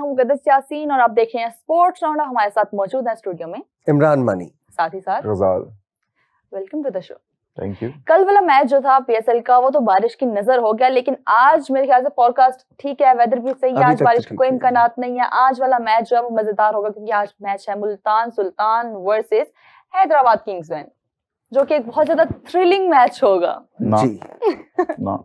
हूं मुकद्दस यासीन और आप देख रहे हैं स्पोर्ट्स राउंड। हमारे साथ मौजूद है स्टूडियो में इमरान मानी, साथ ही साथ रज़ाल। Welcome to the show. Thank you. कल वाला मैच जो था पीएसएल का वो तो बारिश की नजर हो गया, लेकिन आज मेरे ख्याल से फोरकास्ट ठीक है, वेदर भी सही है, आज बारिश का कोई इम्कानात नहीं है। आज वाला मैच जो है वो मजेदार होगा क्योंकि आज मैच है मुल्तान सुल्तान वर्सेस हैदराबाद किंग्स, जो कि एक बहुत ज्यादा थ्रिलिंग मैच होगा। जी ना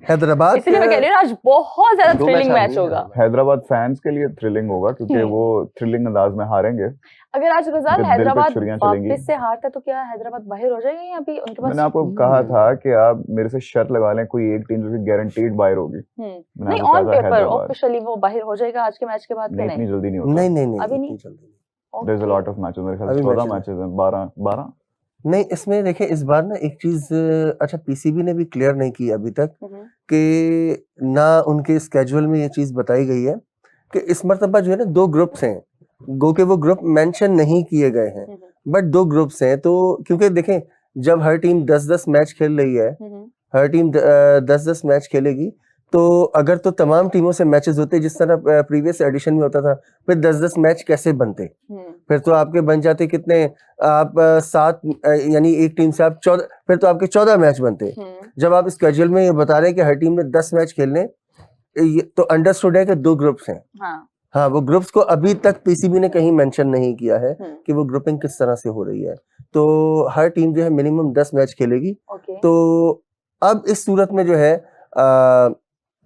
हैदराबाद, इसलिए मैं कह रही हूँ आज बहुत ज्यादा थ्रिलिंग मैच होगा। हैदराबाद फैंस के लिए थ्रिलिंग होगा क्योंकि वो थ्रिलिंग अंदाज में हारेंगे। अगर आज रज़ाल हैदराबाद वापस से हारता तो क्या हैदराबाद बाहर हो जाएगी या अभी उनके पास? मैंने आपको कहा था कि आप मेरे से शर्त लगा लें, कोई एक टीम जो गारंटीड बाहर होगी। नहीं, ऑन पेपर ऑफिशियली वो बाहर हो जाएगा आज के मैच के बाद। नहीं, इतनी जल्दी नहीं होता। नहीं अभी नहीं जल्दी। There is a lot of matches, मेरे ख्याल से 14 मैचेस हैं, 12 नहीं। इसमें देखिए इस बार ना एक चीज अच्छा पीसीबी ने भी क्लियर नहीं की अभी तक कि ना उनके स्केड्यूल में ये चीज बताई गई है कि इस मर्तबा जो है ना 2 ग्रुप्स हैं, गो के वो ग्रुप मेंशन नहीं किए गए हैं, बट 2 ग्रुप्स हैं। तो क्योंकि देखें जब हर टीम 10-10 मैच खेल रही है, हर टीम 10-10 मैच खेलेगी, तो अगर तो तमाम टीमों से मैचेस होते जिस तरह प्रीवियस एडिशन में होता था, फिर 10-10 मैच कैसे बनते? फिर तो आपके बन जाते कितने, आप 7 यानी एक टीम से आप 14, फिर तो आपके 14 मैच बनते। जब आप स्केड्यूल में ये बता रहे हैं कि हर टीम ने 10 मैच खेलने, तो अंडरस्टूड है कि 2 ग्रुप्स हैं। हाँ, वो ग्रुप्स को अभी तक पीसीबी ने कहीं मेंशन नहीं किया है कि वो ग्रुपिंग किस तरह से हो रही है। तो हर टीम जो है मिनिमम 10 मैच खेलेगी। तो अब इस सूरत में जो है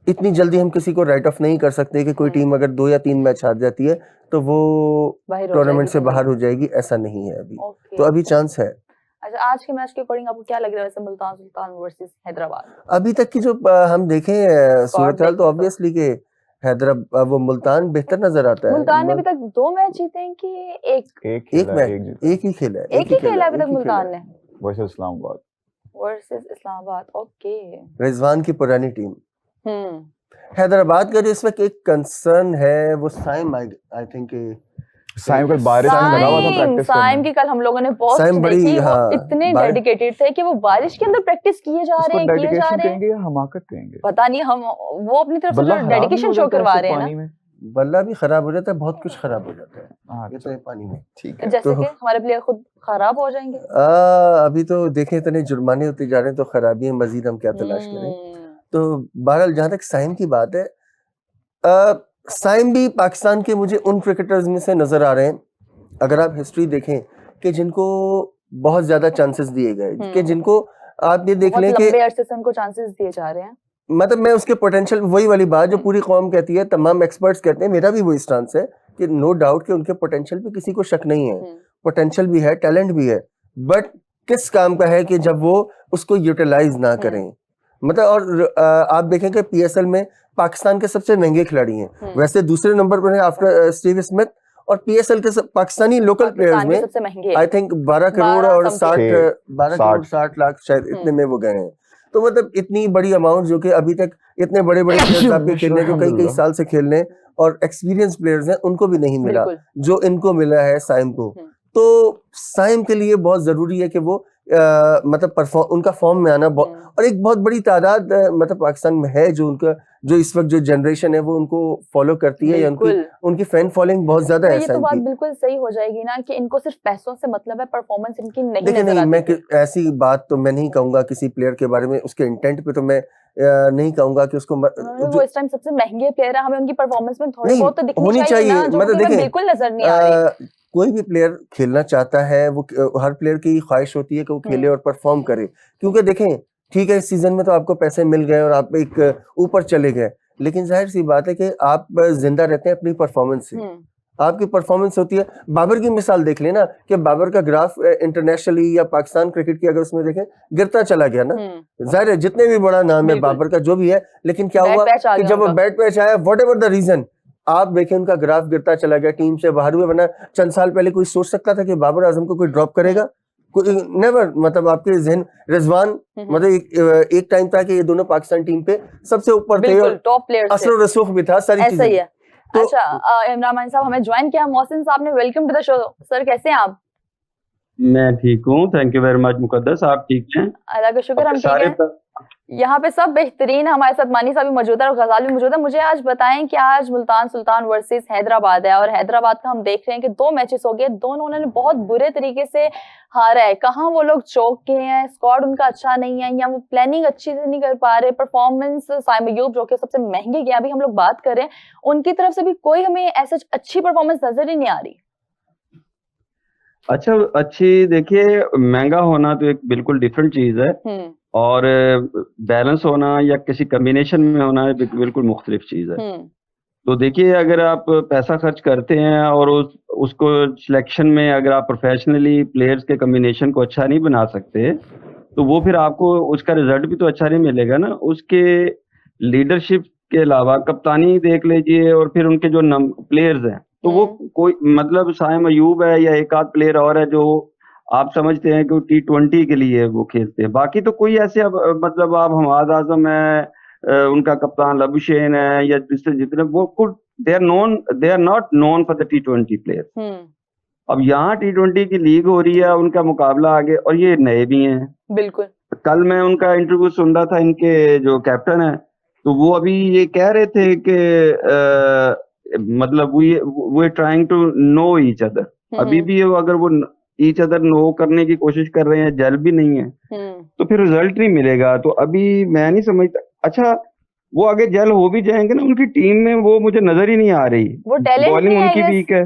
इतनी जल्दी हम किसी को राइट ऑफ नहीं कर सकते कि कोई टीम अगर 2 या 3 मैच हार जाती है तो वो टूर्नामेंट से बाहर हो जाएगी, ऐसा नहीं है अभी। तो अभी चांस है। अच्छा, आज के मैच के अकॉर्डिंग आपको क्या लग रहा है वैसे मुल्तान सुल्तान वर्सेस हैदराबाद? अभी तक की जो हम देखें सूरत हाल, तो ऑब्वियसली के हैदराबाद वो मुल्तान बेहतर नजर आता है। मुल्तान ने अभी तक 2 मैच जीते हैं कि एक ही खेला है। एक ही खेला अभी तक मुल्तान ने वर्सेस इस्लामाबाद। ओके, रिजवान की पुरानी टीम। हैदराबाद का जो इस वक्त एक कंसर्न है वो साइम, आई थिंक साइम कल बारिश में लगा हुआ था प्रैक्टिस करने। साइम की कल हम लोगों ने पोस्ट देखी, वो इतने डेडिकेटेड थे कि वो बारिश के अंदर प्रैक्टिस किए जा रहे हैं। हमाकत कहेंगे पता नहीं, हम वो अपनी तरफ से डेडिकेशन शो करवा रहे हैं ना। बल्ला भी खराब हो जाता है, बहुत कुछ खराब हो जाता है ये तो पानी में। ठीक है, जैसे कि हमारे प्लेयर खुद खराब हो जाएंगे। अभी तो देखें इतने जुर्माने होते जा रहे हैं तो खराबी मजीद हम क्या तलाश करें। तो बहरहाल जहाँ तक साइम की बात है, साइम भी पाकिस्तान के मुझे उन क्रिकेटर्स में से नजर आ रहे हैं, अगर आप हिस्ट्री देखें, कि जिनको बहुत ज्यादा चांसेस दिए गए, कि जिनको आप ये देख लें कि उनको चांसेस दिए जा रहे हैं। मतलब मैं उसके पोटेंशियल, वही वाली बात जो पूरी कौम कहती है, तमाम एक्सपर्ट्स कहते हैं, मेरा भी वही स्टांस है कि नो डाउट कि उनके पोटेंशियल पे किसी को शक नहीं है, पोटेंशियल भी है, टैलेंट भी है, बट किस काम का है कि जब वो उसको यूटिलाइज ना करें। मतलब और आप देखें कि पीएसएल में पाकिस्तान के सबसे महंगे खिलाड़ी हैं, वैसे दूसरे नंबर पर है आफ्टर स्टीव स्मिथ, और पीएसएल के पाकिस्तानी लोकल प्लेयर्स में आई थिंक 12 करोड़ और 60 लाख शायद इतने में वो गए हैं। तो मतलब इतनी बड़ी अमाउंट जो कि अभी तक इतने बड़े बड़े प्लेयर्स आपके खेलने जो कई साल से खेलने और एक्सपीरियंस प्लेयर्स हैं उनको भी नहीं मिला जो इनको मिला है साइम को। तो साइम के लिए बहुत जरूरी है कि वो मतलब उनका फॉर्म में आना, और एक बहुत बड़ी तादाद मतलब पाकिस्तान में है जो उनका जो इस वक्त जो जनरेशन है वो उनको फॉलो करती है, या उनकी फैन फॉलोइंग बहुत ज्यादा है। ये तो बात बिल्कुल सही हो जाएगी ना कि इनको सिर्फ पैसों से मतलब है, परफॉर्मेंस इनकी नहीं देखिए नहीं, मैं ऐसी बात तो मैं नहीं कहूंगा किसी प्लेयर के बारे में, उसके इंटेंट पे तो मैं नहीं कहूंगा कि उसको वो इस टाइम सबसे महंगे प्लेयर है, हमें उनकी परफॉर्मेंस में थोड़ी बहुत तो दिखनी चाहिए, मतलब देखिए बिल्कुल नजर नहीं आ रही। कोई भी प्लेयर खेलना चाहता है, वो हर प्लेयर की ख्वाहिश होती है कि वो खेले और परफॉर्म करे, क्योंकि देखें ठीक है इस सीजन में तो आपको पैसे मिल गए और आप एक ऊपर चले गए, लेकिन जाहिर सी बात है कि आप जिंदा रहते हैं अपनी परफॉर्मेंस से। आपकी परफॉर्मेंस होती है, बाबर की मिसाल देख लेना कि बाबर का ग्राफ इंटरनेशनली या पाकिस्तान क्रिकेट की अगर उसमें देखें गिरता चला गया ना, जाहिर है जितने भी बड़ा नाम है बाबर का जो भी है, लेकिन क्या हुआ कि जब वो बैट पे आया, वट एवर द रीजन, आप देखें उनका ग्राफ गिरता चला गया, टीम से बाहर हुए। वरना चंद साल पहले कोई सोच सकता था कि बाबर आजम को कोई ड्रॉप करेगा? नेवर। मतलब आपके जहन रिजवान मतलब एक टाइम था कि ये दोनों पाकिस्तान टीम पे सबसे ऊपर थे और टॉप प्लेयर, असर रसूख भी था, सारी चीजें। तो अच्छा, इमरान साहब हमें ज्वाइन किया, मोहसिन साहब ने, welcome to the show sir, कैसे हैं आप? मैं ठीक हूँ, thank you very much Muqaddas, आप ठीक हैं? अल्लाह का शुक्र हम आपके ठीक सारे हैं। यहाँ पे सब बेहतरीन, हमारे साथ मानी साहब भी मौजूद है और गजाल भी मौजूद है। मुझे आज बताएं कि आज मुल्तान सुल्तान वर्सेस हैदराबाद है और हैदराबाद का हम देख रहे हैं कि 2 मैचेस हो गए, दोनों उन्होंने बहुत बुरे तरीके से हारा है। कहाँ वो लोग चौक गए हैं, स्क्वाड उनका अच्छा नहीं है या वो प्लानिंग अच्छी से नहीं कर पा रहे। परफॉर्मेंस साइम अय्यूब जो कि सबसे महंगे गए अभी हम लोग बात कर रहे हैं, उनकी तरफ से भी कोई हमें ऐसा अच्छी परफॉर्मेंस नजर ही नहीं आ रही। अच्छा, अच्छी देखिए, महंगा होना तो एक बिल्कुल डिफरेंट चीज है और बैलेंस होना या किसी कॉम्बिनेशन में होना बिल्कुल मुख्तलिफ चीज है। तो देखिए, अगर आप पैसा खर्च करते हैं और उसको सिलेक्शन में अगर आप प्रोफेशनली प्लेयर्स के कॉम्बिनेशन को अच्छा नहीं बना सकते, तो वो फिर आपको उसका रिजल्ट भी तो अच्छा नहीं मिलेगा ना। उसके लीडरशिप के अलावा कप्तानी देख लीजिए और फिर उनके जो प्लेयर्स हैं, तो वो कोई मतलब साइम अय्यूब है या एक आध प्लेयर और है जो आप समझते हैं कि T20 के लिए वो खेलते हैं। बाकी तो कोई ऐसे मतलब आप हमाद आजम है, उनका कप्तान लबुशेन है या जितने वो कुछ they are not known for the T20 player. अब यहाँ T20 की लीग हो रही है, उनका मुकाबला आगे और ये नए भी हैं। बिल्कुल। कल मैं उनका इंटरव्यू सुन रहा था, इनके जो कैप्टन है, तो वो अभी ये कह रहे थे कि मतलब वो trying to know each other. अभी भी अगर वो ईच अदर नो करने की कोशिश कर रहे हैं, जेल भी नहीं है, तो फिर रिजल्ट नहीं मिलेगा। तो अभी मैं नहीं समझता। अच्छा, वो आगे जेल हो भी जाएंगे ना, उनकी टीम में वो मुझे नजर ही नहीं आ रही। वो टैलेंट बॉलिंग उनकी वीक है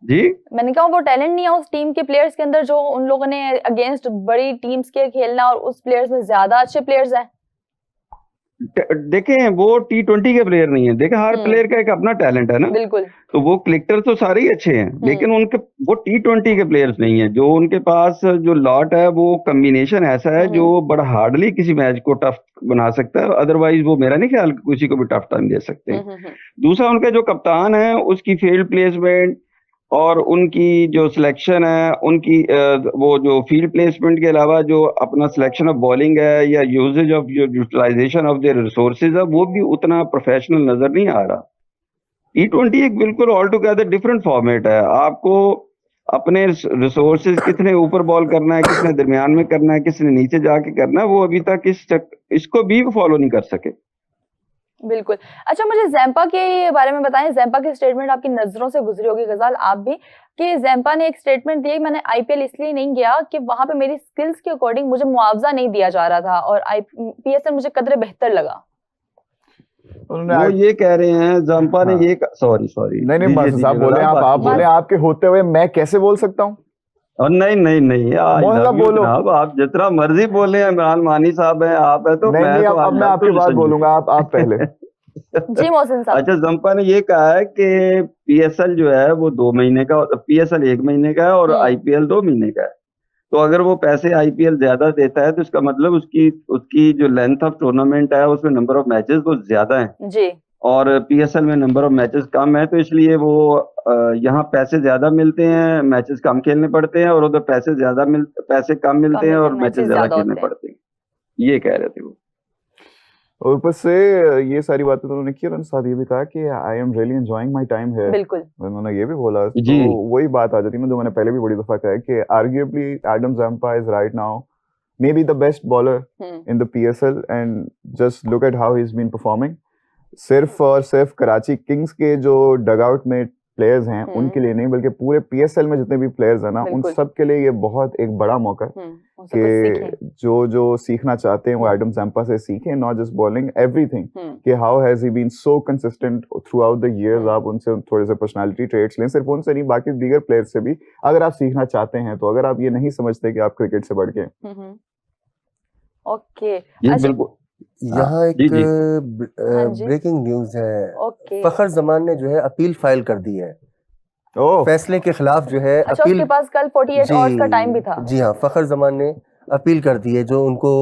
जी। मैंने कहा वो टैलेंट नहीं है उस टीम के प्लेयर्स के अंदर, जो उन लोगों ने अगेंस्ट बड़ी टीम्स के खेलना, और उस प्लेयर्स में ज्यादा अच्छे प्लेयर्स हैं। देखें, वो T20 के प्लेयर नहीं है। देखें, हर प्लेयर का एक अपना टैलेंट है ना। बिल्कुल। तो वो क्रिकेटर तो सारे ही अच्छे हैं, लेकिन उनके वो T20 के प्लेयर्स नहीं है। जो उनके पास जो लॉट है वो कॉम्बिनेशन ऐसा है जो बड़ा हार्डली किसी मैच को टफ बना सकता है। अदरवाइज वो मेरा नहीं ख्याल किसी को भी टफ टाइम दे सकते हैं। दूसरा, उनका जो कप्तान है उसकी फील्ड प्लेसमेंट और उनकी जो सिलेक्शन है, उनकी वो जो फील्ड प्लेसमेंट के अलावा जो अपना सिलेक्शन ऑफ बॉलिंग है या यूजेज ऑफ जो यूटिलाइजेशन ऑफ देयर रिसोर्सेज है, वो भी उतना प्रोफेशनल नजर नहीं आ रहा। T20 एक बिल्कुल ऑल टुगेदर डिफरेंट फॉर्मेट है। आपको अपने रिसोर्सेज कितने ऊपर बॉल करना है, कितने दरमियान में करना है, कितने नीचे जाके करना है, वो अभी तक इसको भी फॉलो नहीं कर सके। बिल्कुल। अच्छा, मुझे ज़ैम्पा के बारे में बताएं। ज़ैम्पा की स्टेटमेंट आपकी नजरों से गुजरी होगी गजाल, आप भी, कि ज़ैम्पा ने एक स्टेटमेंट दी, मैंने आईपीएल इसलिए नहीं गया कि वहां पे मेरी स्किल्स के अकॉर्डिंग मुझे मुआवजा नहीं दिया जा रहा था और पीएसएल मुझे कदरे बेहतर लगा। वो ये कह रहे हैं ज़ैम्पा ने ये सॉरी नहीं बस आप बोले, आप बोले, आपके होते हुए मैं कैसे बोल सकता हूँ? और नहीं बोलो आप जितना मर्जी बोले। इमरान मानी साहब हैं, आप है तो नहीं, अब मैं आपकी बात बोलूंगा, आप पहले। जी मोहसिन साहब। अच्छा, ज़ैम्पा ने ये कहा है कि पीएसएल जो है वो 2 महीने का, पीएसएल 1 महीने का है और आईपीएल 2 महीने का है। तो अगर वो पैसे आईपीएल ज्यादा देता है तो इसका मतलब उसकी जो लेंथ ऑफ टूर्नामेंट है उसमें नंबर ऑफ मैचेस वो ज्यादा है जी, और पीएसएल में नंबर ऑफ मैचेस कम है। तो इसलिए वो यहाँ पैसे ज्यादा मिलते हैं, मैचेस कम खेलने पड़ते हैं, और उधर पैसे कम मिलते हैं और मैचेस ज्यादा खेलने पड़ते हैं। ये कह रहे थे वो। और ऊपर से ये सारी बातें तो उन्होंने की, और साथ ये भी कहा कि I am really enjoying my time here. बिल्कुल, उन्होंने ये भी बोला। तो वही बात आ जाती है ना, जो मैंने पहले भी बड़ी दफा कहा है कि arguably Adam Zampa is right now maybe the best bowler in the PSL, and just look at how he's been performing. सिर्फ और सिर्फ कराची किंग्स के जो डगआउट में प्लेयर्स हैं उनके लिए नहीं, बल्कि पूरे पीएसएल में जितने भी प्लेयर्स हैं ना, उन सब के लिए ये बहुत एक बड़ा मौका है कि जो सीखना चाहते हैं वो एडम ज़ैम्पा से सीखें, नॉट जस्ट बॉलिंग, एवरीथिंग, कि how has he been so consistent throughout the years. आप उनसे थोड़े से पर्सनालिटी ट्रेट्स लें, सिर्फ उनसे नहीं, बाकी दीगर प्लेयर्स से भी अगर आप सीखना चाहते हैं। तो अगर आप ये नहीं समझते कि आप क्रिकेट से बढ़ के, ओके, बिल्कुल। यहाँ एक ब्रेकिंग न्यूज है। फखर जमान ने जो है अपील फाइल कर दी है फैसले के खिलाफ, जो है अपील। उसके पास कल 48 आवर्स का टाइम भी था। जी हाँ, फखर जमान ने अपील कर दी है, जो उनको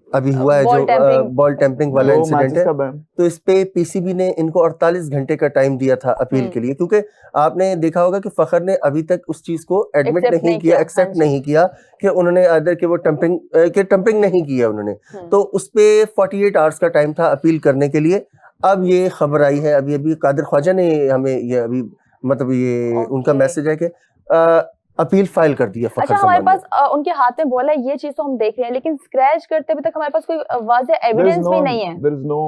अभी हुआ है, जो बॉल टैंपरिंग वाला इंसिडेंट है। तो इस पे पीसीबी ने इनको 48 घंटे का टाइम दिया था अपील के लिए, क्योंकि आपने देखा होगा कि फखर ने अभी तक उस चीज को एडमिट नहीं किया, एक्सेप्ट नहीं किया कि उन्होंने आदर के वो टैंपरिंग नहीं किया उन्होंने। तो उस पे 48 आवर्स का टाइम था अपील करने के लिए। अब ये खबर आई है, अभी कादिर ख्वाजा ने हमें ये अभी मतलब ये उनका मैसेज है कि अपील फाइल कर दी है फखर अच्छा, हमारे जमान ने। पास उनके हाथ में बॉल है, ये चीज तो हम देख रहे हैं, लेकिन स्क्रैच करते अभी तक हमारे पास कोई वाज़ेह एविडेंस भी नहीं है। There is no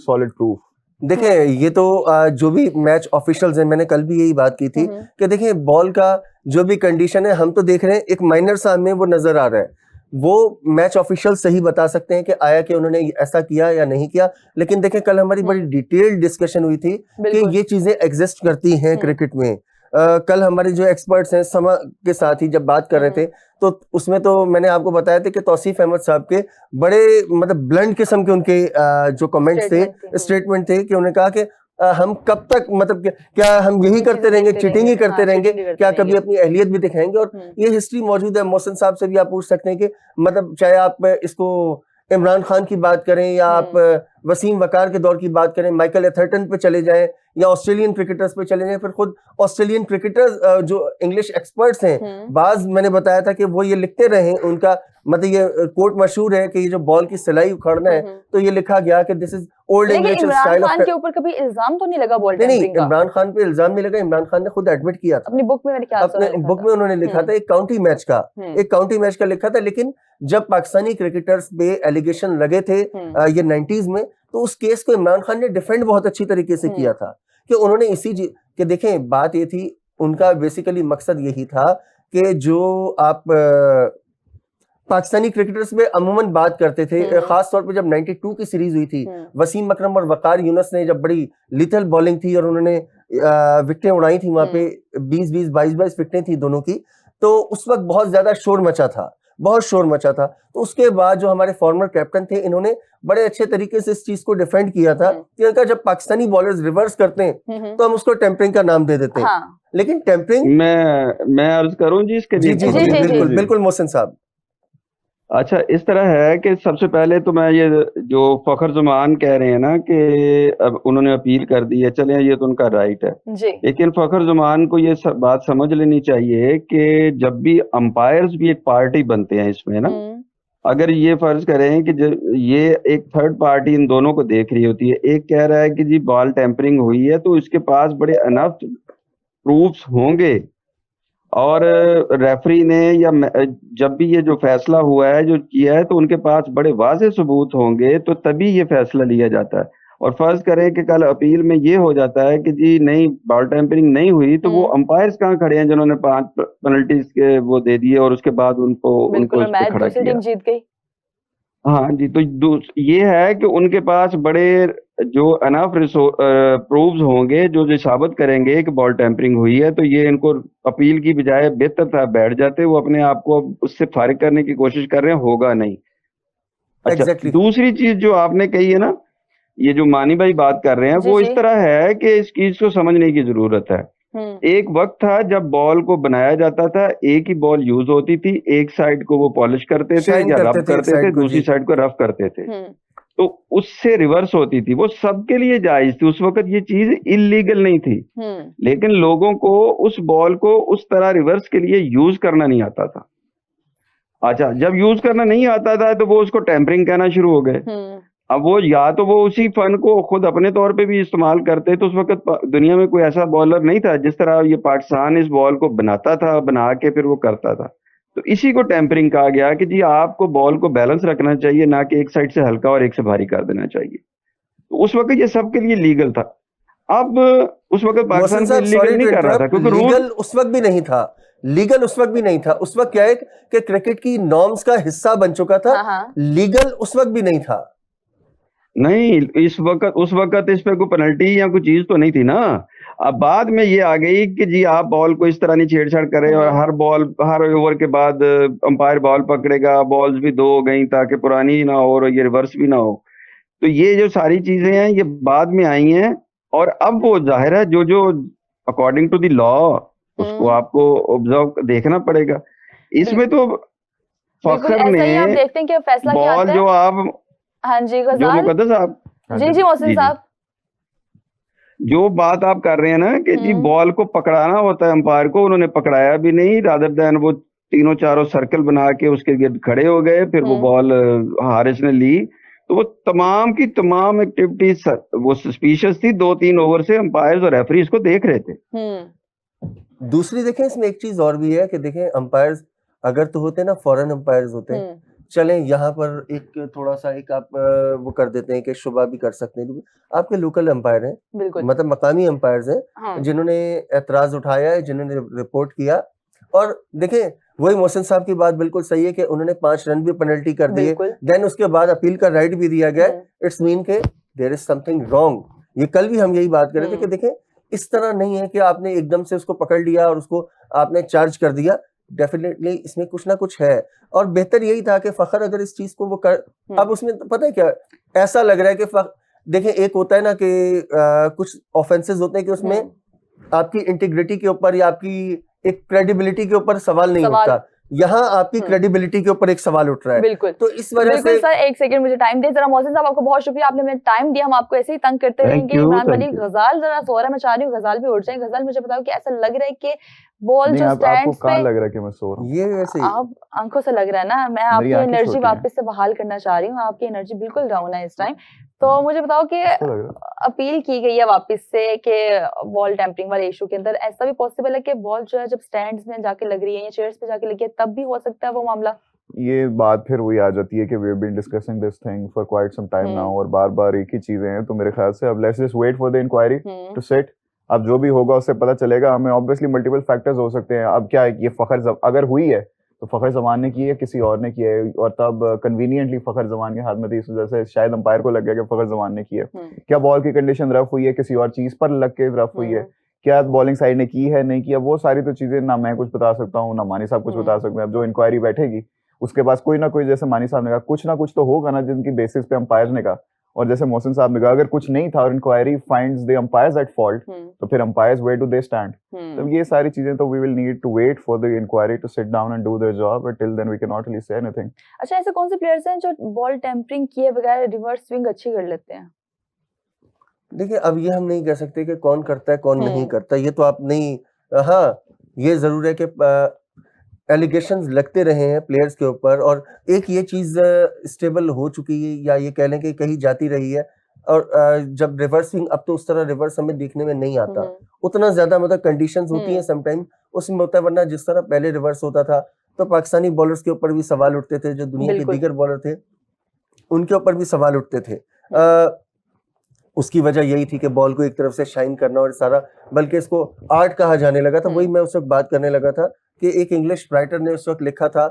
solid proof. देखिए ये तो जो भी मैच ऑफिशियल्स हैं, मैंने कल भी यही बात की थी कि देखिए बॉल का जो भी कंडीशन है हम तो देख रहे हैं, एक माइनर सा हमें वो नजर आ रहा है, वो मैच ऑफिशियल सही बता सकते हैं कि आया कि उन्होंने ऐसा किया या नहीं किया। लेकिन देखिए कल हमारी बड़ी डिटेल्ड डिस्कशन हुई थी कि ये चीजें एग्जिस्ट करती हैं क्रिकेट में। कल हमारे जो एक्सपर्ट्स हैं समा के साथ ही जब बात कर रहे थे तो उसमें तो मैंने आपको बताया था कि तौसीफ अहमद साहब के बड़े मतलब ब्लंट किस्म के उनके जो कमेंट्स थे, स्टेटमेंट थे कि उन्होंने कहा कि हम कब तक मतलब क्या हम यही करते रहेंगे, चीटिंग ही करते रहेंगे, क्या कभी अपनी अहलियत भी दिखाएंगे। और ये हिस्ट्री मौजूद है, मोहसिन साहब से भी आप पूछ सकते हैं कि मतलब चाहे आप इसको इमरान खान की बात करें या आप वसीम वकार के दौर की बात करें, माइकल एथर्टन पे चले जाएं या ऑस्ट्रेलियन क्रिकेटर्स पे चले जाएं, फिर खुद ऑस्ट्रेलियन क्रिकेटर्स जो इंग्लिश एक्सपर्ट्स हैं, बाज मैंने बताया था कि वो ये लिखते रहे, उनका मतलब ये कोट मशहूर है कि ये जो बॉल की सिलाई उखाड़ना है तो ये लिखा गया कि this is old English style of. Imran Khan के ऊपर कभी इल्जाम तो नहीं लगा बॉल टेम्परिंग का? इमरान खान पे इल्जाम नहीं लगा, इमरान खान ने खुद एडमिट किया था अपनी बुक में, मैंने क्या अपने बुक में उन्होंने लिखा था, एक काउंटी मैच का लिखा था। लेकिन जब पाकिस्तानी क्रिकेटर्स पे एलिगेशन लगे थे ये 90s में, तो उस केस को इमरान खान ने डिफेंड बहुत अच्छी तरीके से किया था कि उन्होंने इसी कि देखें बात ये थी, उनका बेसिकली मकसद यही था कि जो आप पाकिस्तानी क्रिकेटर्स में अमूमन बात करते थे, खास तौर पे जब 92 की सीरीज हुई थी, वसीम अकरम और वकार यूनुस ने जब बड़ी लिथल बॉलिंग थी और उन्होंने विकेटें उड़ाई थी वहां पे 20-20 22-22 विकेटें थी दोनों की, तो उस वक्त बहुत ज्यादा शोर मचा था। तो उसके बाद जो हमारे फॉर्मर कैप्टन थे, इन्होंने बड़े अच्छे तरीके से इस चीज को डिफेंड किया था कि उनका जब पाकिस्तानी बॉलर्स रिवर्स करते हैं तो हम उसको टेम्परिंग का नाम दे देते हैं। लेकिन टेम्परिंग मैं अर्ज करूं जी इसके लिए? जी बिल्कुल मोहसिन साहब। अच्छा, इस तरह है कि सबसे पहले तो मैं ये जो फखर जमान कह रहे हैं ना कि अब उन्होंने अपील कर दी है, चले ये तो उनका राइट है जी। लेकिन फखर जमान को ये बात समझ लेनी चाहिए कि जब भी अंपायर्स भी एक पार्टी बनते हैं इसमें ना, अगर ये फर्ज करें कि ये एक थर्ड पार्टी इन दोनों को देख रही होती है, एक कह रहा है कि जी बॉल टेम्परिंग हुई है तो इसके पास बड़े अनफ प्रूफ्स होंगे, और रेफरी ने या जब भी ये जो फैसला हुआ है जो किया है तो उनके पास बड़े वाज़ेह सबूत होंगे, तो तभी ये फैसला लिया जाता है। और फर्ज करें कि कल अपील में ये हो जाता है कि जी नहीं बॉल टेम्परिंग नहीं हुई, तो वो अंपायर्स कहाँ खड़े हैं जिन्होंने 5 पेनल्टीज के वो दे दिए और उसके बाद उनको इस पे खड़ा किया। जीत गई। हाँ जी, तो ये है कि उनके पास बड़े जो अनफ प्रूव्स होंगे जो साबित करेंगे कि बॉल टेम्परिंग हुई है, तो ये इनको अपील की बजाय बेहतर था बैठ जाते, वो अपने आप को उससे फारिग करने की कोशिश कर रहे हैं, होगा नहीं। अच्छा, दूसरी चीज जो आपने कही है ना, ये जो मानी भाई बात कर रहे हैं, वो इस तरह है कि इस चीज को समझने की जरूरत है। एक वक्त था जब बॉल को बनाया जाता था, एक ही बॉल यूज होती थी, एक साइड को वो पॉलिश करते थे या रब करते थे, दूसरी साइड को रफ करते थे, तो उससे रिवर्स होती थी, वो सबके लिए जायज थी। उस वक्त ये चीज इलीगल नहीं थी, लेकिन लोगों को उस बॉल को उस तरह रिवर्स के लिए यूज करना नहीं आता था। अच्छा, जब यूज करना नहीं आता था तो वो उसको टेम्परिंग कहना शुरू हो गए। अब वो या तो वो उसी फन को खुद अपने तौर पे भी इस्तेमाल करते, तो उस वक्त दुनिया में कोई ऐसा बॉलर नहीं था जिस तरह ये पाकिस्तान इस बॉल को बनाता था, बना के फिर वो करता था, तो इसी को टेम्परिंग कहा गया कि जी आपको बॉल को बैलेंस रखना चाहिए, ना कि एक साइड से हल्का और एक से भारी कर देना चाहिए। तो उस वक्त ये सबके लिए लीगल था। अब उस वक्त पाकिस्तान को लीगल नहीं कर रहा था, क्योंकि लीगल उस वक्त भी नहीं था, उस वक्त क्या है कि क्रिकेट की नॉर्म्स का हिस्सा बन चुका था। लीगल उस वक्त भी नहीं था। नहीं, उस वक्त इस पे कोई पेनल्टी या कोई चीज तो नहीं थी ना। अब बाद में ये आ गई कि जी आप बॉल को इस तरह नहीं छेड़छाड़ करें, और हर ओवर के बाद अंपायर बॉल पकड़ेगा, बॉल्स भी 2 हो गई ताकि पुरानी ना हो और ये रिवर्स भी ना हो। तो ये जो सारी चीजें हैं ये बाद में आई हैं, और अब वो जाहिर है जो अकॉर्डिंग टू द लॉ उसको आपको ऑब्जर्व देखना पड़ेगा। इसमें तो फखर ने बॉल जो आप जो मुकद्दस साहब जी मोहसिन साहब, जो बात आप कर रहे हैं ना कि जी बॉल को पकड़ाना होता है अंपायर को, उन्होंने पकड़ाया भी नहीं, रादर देन वो 3-4 सर्कल बना के उसके गिर्द खड़े हो गए, फिर वो बॉल हारिस ने ली, तो वो तमाम की तमाम एक्टिविटीज वो सस्पिशियस थी। 2-3 ओवर से अंपायर्स और रेफरी इसको देख रहे थे। दूसरी देखें इसमें एक चीज और भी है कि देखें अंपायर्स अगर तो होते ना फॉरेन अंपायर्स होते हैं, चलें यहाँ पर एक थोड़ा सा एक आप वो कर देते हैं कि शुबा भी कर सकते हैं, आपके लोकल अंपायर हैं, मतलब मकामी अंपायर्स हैं, हाँ। जिन्होंने एतराज उठाया है, जिन्होंने रिपोर्ट किया। और देखें वही मोहसिन साहब की बात बिल्कुल सही है कि उन्होंने 5 रन भी पेनल्टी कर दिए, देन उसके बाद अपील का राइट भी दिया गया। इट्स मीन के देयर इज समथिंग रॉन्ग। ये कल भी हम यही बात कर रहे थे कि देखें इस तरह नहीं है कि आपने एकदम से उसको पकड़ लिया और उसको आपने चार्ज कर दिया, डेफिनेटली इसमें कुछ ना कुछ है। और बेहतर यही था कि फखर अगर इस चीज को वो कर, अब उसमें पता है क्या ऐसा लग रहा है कि देखें एक होता है ना कि कुछ ऑफेंसेस होते हैं कि उसमें आपकी इंटीग्रिटी के ऊपर या आपकी एक क्रेडिबिलिटी के ऊपर सवाल नहीं उठता, यहाँ आपकी क्रेडिबिलिटी के ऊपर एक सवाल उठ रहा है। बिल्कुल। तो इस वजह से सर एक सेकंड मुझे टाइम दे जरा। मोहसिन साहब आपको बहुत शुक्रिया, आपने मुझे टाइम दिया, हम आपको ऐसे ही तंग करते रहेंगे। इमरान मलिक गजाल जरा सो रहा है, मैं चाह रही हूँ गजाल भी उठ जाए। गजाल मुझे बताओ कि ऐसा लग रहा है कि बॉल जो स्टैंड्स पे, लग रहा है कि मैं सो रहा हूं? ये वैसे आप आंखों से लग रहा है ना, मैं आपकी एनर्जी वापस से बहाल करना चाह रही हूँ। आपकी एनर्जी बिल्कुल डाउन है इस टाइम। तो मुझे बताओ कि अपील की गई है वापस से कि बॉल टेम्परिंग वाले इशू के अंदर ऐसा भी पॉसिबल है कि बॉल जो है जब स्टैंड्स में जाके लग रही है या चेयर्स पे जाके लगी है तब भी हो सकता है वो मामला? ये बात फिर वही आ जाती है कि we have been discussing this thing for quite some time now, और बार-बार एक ही चीजें हैं। तो मेरे ख्याल से अब let's just wait for the inquiry to set. अब जो भी होगा उससे पता चलेगा हमें। ऑब्वियसली मल्टीपल फैक्टर्स हो सकते हैं। अब क्या है, ये फखर अगर हुई है तो फखर जमान ने की है, किसी और ने की है, और तब कन्वीनियंटली फखर जमान के हाथ में थी, इस वजह से शायद अंपायर को लग गया कि फखर जमान ने की है। क्या बॉल की कंडीशन रफ हुई है, किसी और चीज पर लग के रफ हुई है, क्या बॉलिंग साइड ने की है नहीं किया, वो सारी तो चीजें ना मैं कुछ बता सकता हूँ ना मानी साहब कुछ बता सकते हैं। अब जो इंक्वायरी बैठेगी उसके पास कोई ना कोई, जैसे मानी साहब ने कहा, कुछ तो होगा ना जिनकी बेसिस पे अंपायर ने कहा। और जैसे मोहसिन साहब ने कहा अगर कुछ नहीं था और inquiry finds the umpires at fault, तो फिर umpires where do they stand? तो ये सारी चीजें तो we will need to wait for the inquiry to sit down and do their job, but till then we can not really say anything. अच्छा, ऐसे कौन से प्लेयर्स हैं जो बॉल टेम्परिंग किए बगैर रिवर्स स्विंग अच्छी कर लेते हैं? देखिए अब ये हम नहीं कह सकते कि कौन करता है कौन नहीं करता, ये तो आप नहीं। हाँ ये जरूर है कि एलिगेशंस लगते रहे हैं प्लेयर्स के ऊपर, और एक ये चीज स्टेबल हो चुकी है या ये कह लें कि कहीं जाती रही है। और जब रिवर्स स्विंग, अब तो उस तरह रिवर्स हमें देखने में नहीं आता उतना ज्यादा, मतलब कंडीशंस होती हैं समटाइम उसमें होता है, वरना जिस तरह पहले रिवर्स होता था तो पाकिस्तानी बॉलर्स के ऊपर भी सवाल उठते थे, जो दुनिया के दीगर बॉलर थे उनके ऊपर भी सवाल उठते थे। उसकी वजह यही थी कि बॉल को एक तरफ से शाइन करना और सारा, बल्कि इसको आर्ट कहा जाने लगा था। वही मैं उस वक्त बात करने लगा था कि एक इंग्लिश राइटर ने उस वक्त लिखा था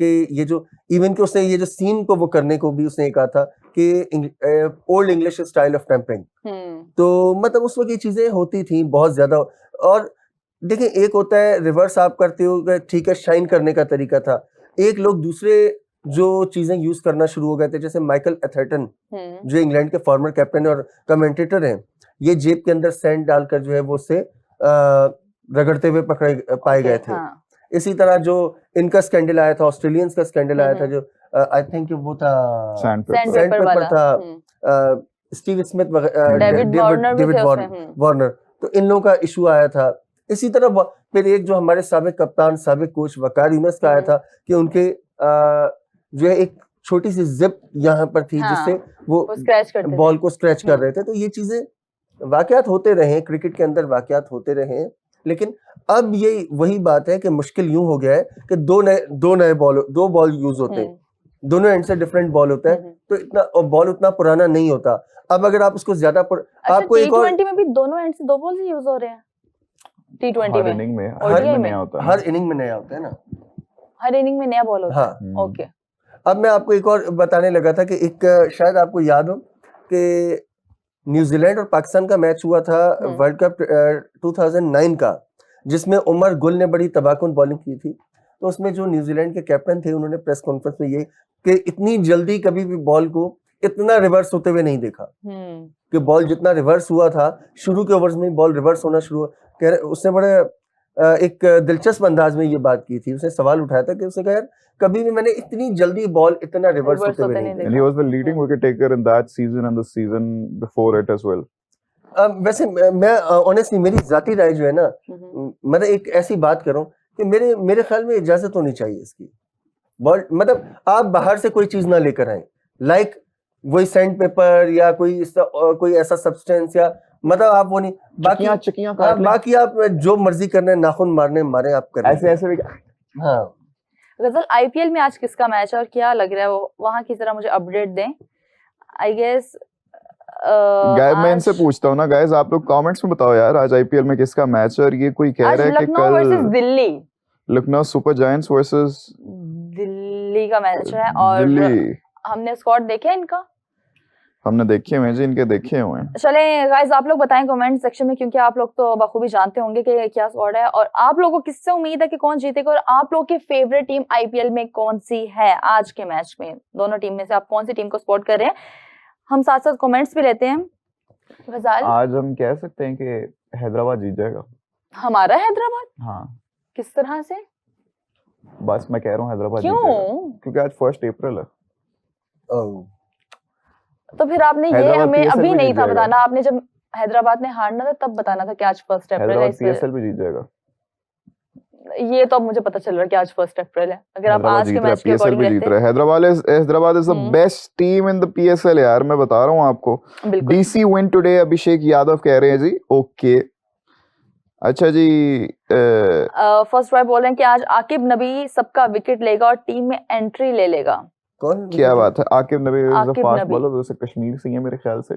कि ये जो इवन कि उसने ये जो सीन को वो करने को भी उसने कहा था कि old English style of tampering. तो मतलब उस वक्त ये चीजें होती थी बहुत ज्यादा। और देखिए एक होता है रिवर्स आप करते हो, ठीक है, शाइन करने का तरीका था। एक लोग दूसरे जो चीजें यूज करना शुरू हो गए थे, जैसे माइकल एथर्टन जो इंग्लैंड के फॉर्मर कैप्टन और कमेंटेटर हैं, ये जेब के अंदर सैंड डालकर जो है वो उससे रगड़ते हुए पकड़े पाए गए थे। इसी तरह जो इनका स्कैंडल आया था, ऑस्ट्रेलियंस का स्कैंडल आया था, जो आई थिंक वो था सैंडपेपर था, स्टीव स्मिथ, डेविड वार्नर, तो इन लोगों का इशू आया था। इसी तरह फिर एक जो हमारे साबिक कप्तान, साबिक कोच वकार यूनुस का आया था कि उनके जो है एक छोटी सी जिप यहाँ पर थी, जिससे वो बॉल को स्क्रैच कर रहे थे। तो ये चीजें वाकयात होते रहे, क्रिकेट के अंदर वाकयात होते रहे। लेकिन अब ये वही बात है कि मुश्किल यूं हो गया है कि दो बॉल यूज होते हैं, दोनों एंड से डिफरेंट बॉल होता है, तो इतना, और बॉल उतना पुराना नहीं होता। अब अगर आप उसको ज्यादा आपको एक और T20 में भी दोनों एंड से दो बॉल यूज हो रहे हैं। T20 में हर इनिंग में नया होता है, हर इनिंग में नया होता है ना, हर इनिंग में नया बॉल होता है। ओके, अब मैं आपको एक और बताने लगा था कि एक शायद आपको याद हो कि न्यूजीलैंड और पाकिस्तान का मैच हुआ था वर्ल्ड कप 2009 का, जिसमें उमर गुल ने बड़ी तबाहकुन बॉलिंग की थी। तो उसमें जो न्यूजीलैंड के कैप्टन थे उन्होंने प्रेस कॉन्फ्रेंस में ये कि इतनी जल्दी कभी भी बॉल को इतना रिवर्स होते हुए नहीं देखा, कि बॉल जितना रिवर्स हुआ था शुरू के ओवर्स में बॉल रिवर्स होना शुरू हुआ। उसने बड़े एक दिलचस्प अंदाज में ये बात की थी। उसने सवाल उठाया था कि उसने कहा यार कभी भी मैंने इतनी जल्दी बॉल इतना रिवर्स होते हुए नहीं देखा। And he was the leading wicket taker in that season and the season before it as well. वैसे मैं ऑनेस्टली मेरी जाती राय जो है ना, मतलब एक ऐसी बात करूं कि मेरे ख्याल में इजाजत होनी चाहिए इसकी। बॉल मतलब आप बाहर से कोई चीज ना लेकर आए, लाइक वही सैंड पेपर या कोई ऐसा सब्सटेंस या मतलब आप वो नहीं, चिकियां बाकी आप जो मर्जी करना है, नाखून मारे आप कर ऐसे भी। हाँ गजल, आईपीएल में आज किसका मैच है और क्या लग रहा है वो वहां की जरा मुझे अपडेट दें। आई गेस गाइस मैं इनसे पूछता हूँ ना, गाइस आप लोग कमेंट्स में बताओ यार, आज आईपीएल में किसका मैच है। और ये कोई कह रहा है कि Lucknow versus Delhi, Lucknow super giants versus Delhi का मैच है। और दिल्ली, हमने स्क्वाड देखे इनका, हमने देखे हुए जी, इनके देखे हुए हैं। चले गाइस आप लोग बताएं कमेंट सेक्शन में, क्योंकि आप लोग तो बखूबी जानते होंगे कि क्या स्क्वाड है और आप लोगों को किससे उम्मीद है कि कौन जीतेगा, और आप लोग की फेवरेट टीम आईपीएल में कौन सी है आज के मैच में। दोनों टीम में से आप कौन सी टीम को सपोर्ट कर रहे हैं, हम साथ साथ कमेंट्स भी लेते हैं। गजाल, आज हम कह सकते हैं कि हैदराबाद जीत जाएगा। हमारा हैदराबाद? हाँ। किस तरह से? बस मैं कह रहा हूँ हैदराबाद जीत क्यों? जाएगा क्योंकि आज 1 अप्रैल है। तो फिर आपने ये हमें अभी नहीं था बताना, आपने जब हैदराबाद ने हारना था तब बताना था कि आज 1 अप्रैल है। पीएसएल भी जीत जाएगा। ये तो अब मुझे पता चल रहा है कि आज 1 अप्रैल है। अगर आप आज के मैच के पीएसएल भी जीत रहा है। Hyderabad is the best team in the PSL यार, मैं बता रहा हूँ आपको। DC win today, Abhishek Yadav कह रहे हैं जी। ओके अच्छा जी। फर्स्ट राय बोल रहे हैं कि आज आकिब नबी सबका विकेट लेगा और टीम में एंट्री ले लेगा। कौन? क्या बात है, आकिब नबी इज द फास्ट बॉलर, वैसे कश्मीर से है मेरे ख्याल से।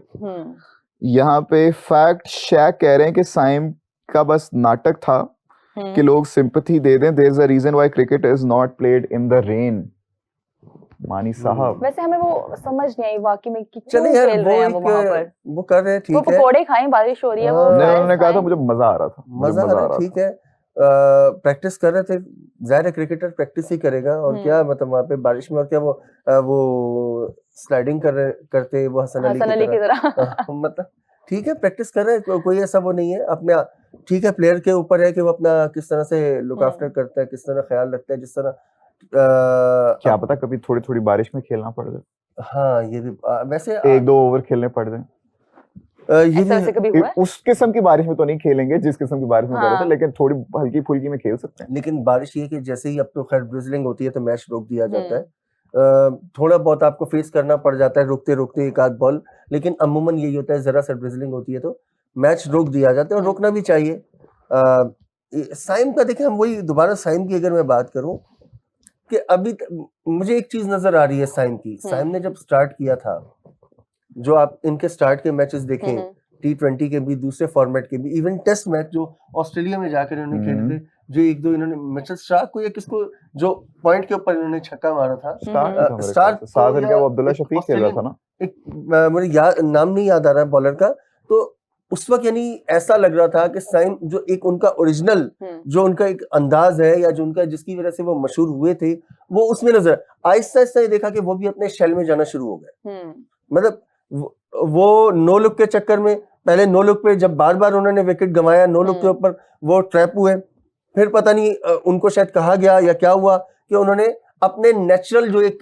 यहाँ पे फैक्ट शैक कह रहे हैं कि साइम का बस नाटक था कि लोग सिंपैथी दे दें। There is a reason why cricket is not played in the rain. Mani साहब, वैसे हमें वो समझ नहीं आई वाकई में कि क्यों खेल रहे हैं वो वहां पर। वो कर रहे हैं, ठीक है। वो पकोड़े खाएं, बारिश हो रही है, वो उन्होंने कहा था मुझे मजा आ रहा था, मजा आ रहा है, ठीक है। प्रैक्टिस कर रहे थे, जाहिर है क्रिकेटर प्रैक्टिस ही करेगा। और क्या मतलब वहाँ पे बारिश में, और क्या वो स्लाइडिंग करते वो हसन अली की तरह मतलब ठीक है, प्रैक्टिस कर रहे हैं, कोई ऐसा वो नहीं है। अपने ठीक है, प्लेयर के ऊपर है कि वो अपना किस तरह से लुक आफ्टर करता है, किस तरह ख्याल रखता है। जिस तरह क्या पता कभी थोड़ी थोड़ी बारिश में खेलना पड़ जाए। हाँ ये भी वैसे 1-2 ओवर खेलने पड़ जाए। ये भी कभी हुआ है? उस किस्म की बारिश में तो नहीं खेलेंगे जिस किस्म की बारिश में कर रहे थे, लेकिन थोड़ी हल्की फुल्की में खेल सकते हैं। लेकिन बारिश ये कि जैसे ही अब तो खैर ड्रिजलिंग होती है तो मैच रोक दिया जाता है। थोड़ा बहुत आपको फेस करना पड़ जाता है रुकते रुकते एक आध बॉल, लेकिन अमूमन यही होता है, जरा सा ड्रिजलिंग होती है तो मैच रोक दिया जाता है, और रोकना भी चाहिए। साइम का देखिए, हम वही दोबारा साइम की अगर मैं बात करूं कि अभी मुझे एक चीज नजर आ रही है साइम की। साइम ने जब स्टार्ट किया था, जो आप इनके स्टार्ट के मैचेस देखें, T20 के भी, दूसरे फॉर्मेट के भी, इवन टेस्ट मैच जो ऑस्ट्रेलिया में जाकर इन्होंने खेले थे, जो 1-2 इन्होंने मिचेल स्टार्क को या किसको जो पॉइंट के ऊपर इन्होंने छक्का मारा था, स्टार्क वो अब्दुल्ला शफीक खेल रहा था ना, एक मुझे नाम नहीं याद आ रहा है बॉलर का। तो उस वक्त यानी ऐसा लग रहा था कि साइम जो एक उनका ओरिजिनल जो उनका एक अंदाज है या जो उनका जिसकी वजह से वो मशहूर हुए थे, वो उसमें नजर आहिस्ता आहिस्ता ये देखा कि वो भी अपने शेल में जाना शुरू हो गए। मतलब वो नो लुक के चक्कर में, पहले नो लुक पे जब बार बार उन्होंने विकेट गंवाया, नो लुक के ऊपर वो ट्रैप हुए, फिर पता नहीं उनको शायद कहा गया या क्या हुआ कि उन्होंने अपने नेचुरल जो एक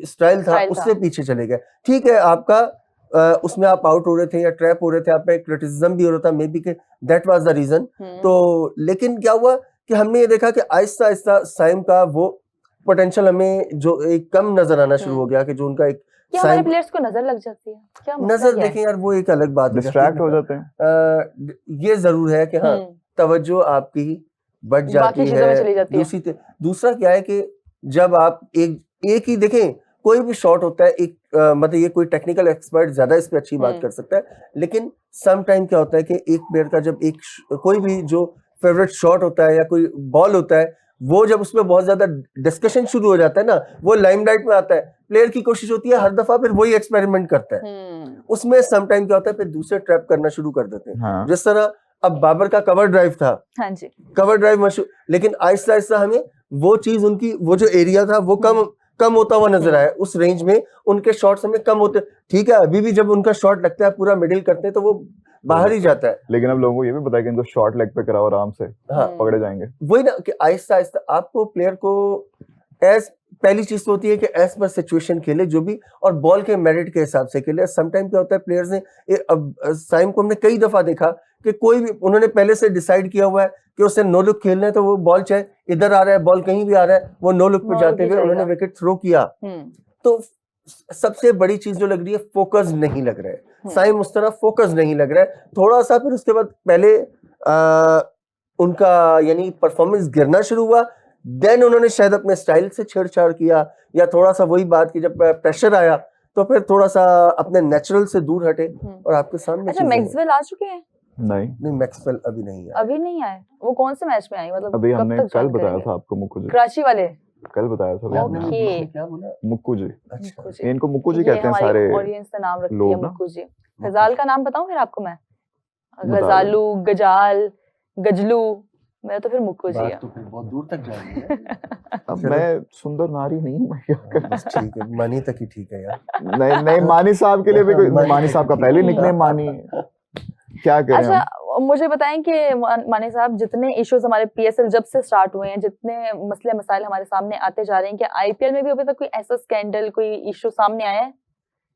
स्टाइल था उससे पीछे चले गए। ठीक है, आपका उसमें आप आउट हो रहे थे या ट्रैप हो रहे थे, आप पे क्रिटिसिज्म भी हो रहा था, मे बी कि दैट वाज द रीजन। तो लेकिन क्या हुआ कि हमने ये देखा कि आहिस्ता आहिस्ता साइम का वो पोटेंशियल हमें जो एक कम नजर आना शुरू हो गया, कि जो उनका एक क्या हमारे प्लेयर्स को नजर लग जाती है क्या? नजर देखें यार, वो एक अलग बात है, डिस्ट्रैक्ट हो जाते हैं। ये जरूर है कि हाँ, तवज्जो आपकी बढ़ जाती है। दूसरा क्या है कि जब आप एक ही देखें, कोई भी शॉट होता है, एक मतलब ये कोई टेक्निकल एक्सपर्ट ज्यादा इस पे अच्छी बात कर सकता है, लेकिन सम टाइम क्या होता है कि एक प्लेयर का जब कोई भी जो फेवरेट शॉट होता है या कोई बॉल होता है, वो जब उसमें बहुत ज्यादा डिस्कशन शुरू हो जाता है ना, वो लाइमलाइट में आता है, प्लेयर की कोशिश होती है हर दफा फिर वही एक्सपेरिमेंट करता है, उसमें सम टाइम क्या होता है फिर दूसरे ट्रैप करना शुरू कर देते हैं। हाँ। जिस तरह अब बाबर का कवर ड्राइव था, हाँ जी, कवर ड्राइव मशहूर, लेकिन आहिस्ता आहिस्ता हमें वो चीज उनकी वो जो एरिया था वो कम होता हुआ नजर आया, उस रेंज में उनके शॉट्स हमें कम होते। ठीक है, अभी भी जब उनका शॉट लगता है पूरा मिडिल करते हैं तो वो बाहर ही जाता है, लेकिन अब लोगों को ये भी पता है कि इनको शॉर्ट लेग पे कराओ आराम से, हाँ, पकड़े जाएंगे। वही ना कि आहिस्ता आहिस्ता आपको प्लेयर को पहली चीज तो होती है कि एज पर सिचुएशन खेले जो भी, और बॉल के मेरिट के हिसाब से खेले। समटाइम क्या होता है प्लेयर्स ने, अब साइम को हमने कई दफा देखा कि कोई भी उन्होंने पहले से डिसाइड किया हुआ है कि उसे नो लुक खेलना है, तो वो बॉल चाहे इधर आ रहा है, बॉल कहीं भी आ रहा है, वो नो लुक पे जाते हुए उन्होंने विकेट थ्रो किया। तो सबसे बड़ी चीज जो लग रही है, फोकस नहीं लग रहा है साइम, उस तरह फोकस नहीं लग रहा है थोड़ा सा। फिर उसके बाद पहले उनका यानी परफॉर्मेंस गिरना शुरू हुआ, देन उन्होंने शायद अपने स्टाइल से छेड़छाड़ किया, या थोड़ा सा वही बात कि जब प्रेशर आया तो फिर थोड़ा सा अपने नेचुरल से दूर हटे। और आपके सामने अच्छा, मैक्सवेल आ चुके हैं? नहीं, मैक्सवेल अभी नहीं आए। अभी नहीं आए? वो कौन से मैच में आई? मतलब अभी हमने कब तक कल join बताया करेंगे? था आपको, मुक्कू जी, कराची वाले कल बताया था आपने आपने। ओके। क्या बोला? मुक्कू जी, अच्छा, इनको मुक्कू जी ये कहते हैं हमारी सारे ऑडियंस का नाम रखती है लोग ना। मुक्कू जी। गजाल का नाम बताऊं फिर आपको मैं? बता दो। गजालू, गजाल, गजलू, मेरा तो फिर मुक्कू जी है। बात तो फिर बहुत दूर तक जा रही है। अब चलो। मैं सुंदर नारी नहीं हूँ, मैं क्या करूं? बस ठीक है, मानी तक ही ठीक है यार। नहीं नहीं, मानी साहब के लिए भी कोई, मानी मानी साहब का ठीक पहले है। निकनेम मानी है। क्या करें अच्छा, हम? मुझे बताएं कि मानी साहब, जितने इश्यूज हमारे पीएसएल जब से स्टार्ट हुए हैं, जितने मसले मसाइल हमारे सामने आते जा रहे हैं, कि आईपीएल में भी अभी तक कोई ऐसा स्कैंडल, कोई इशू सामने आया है?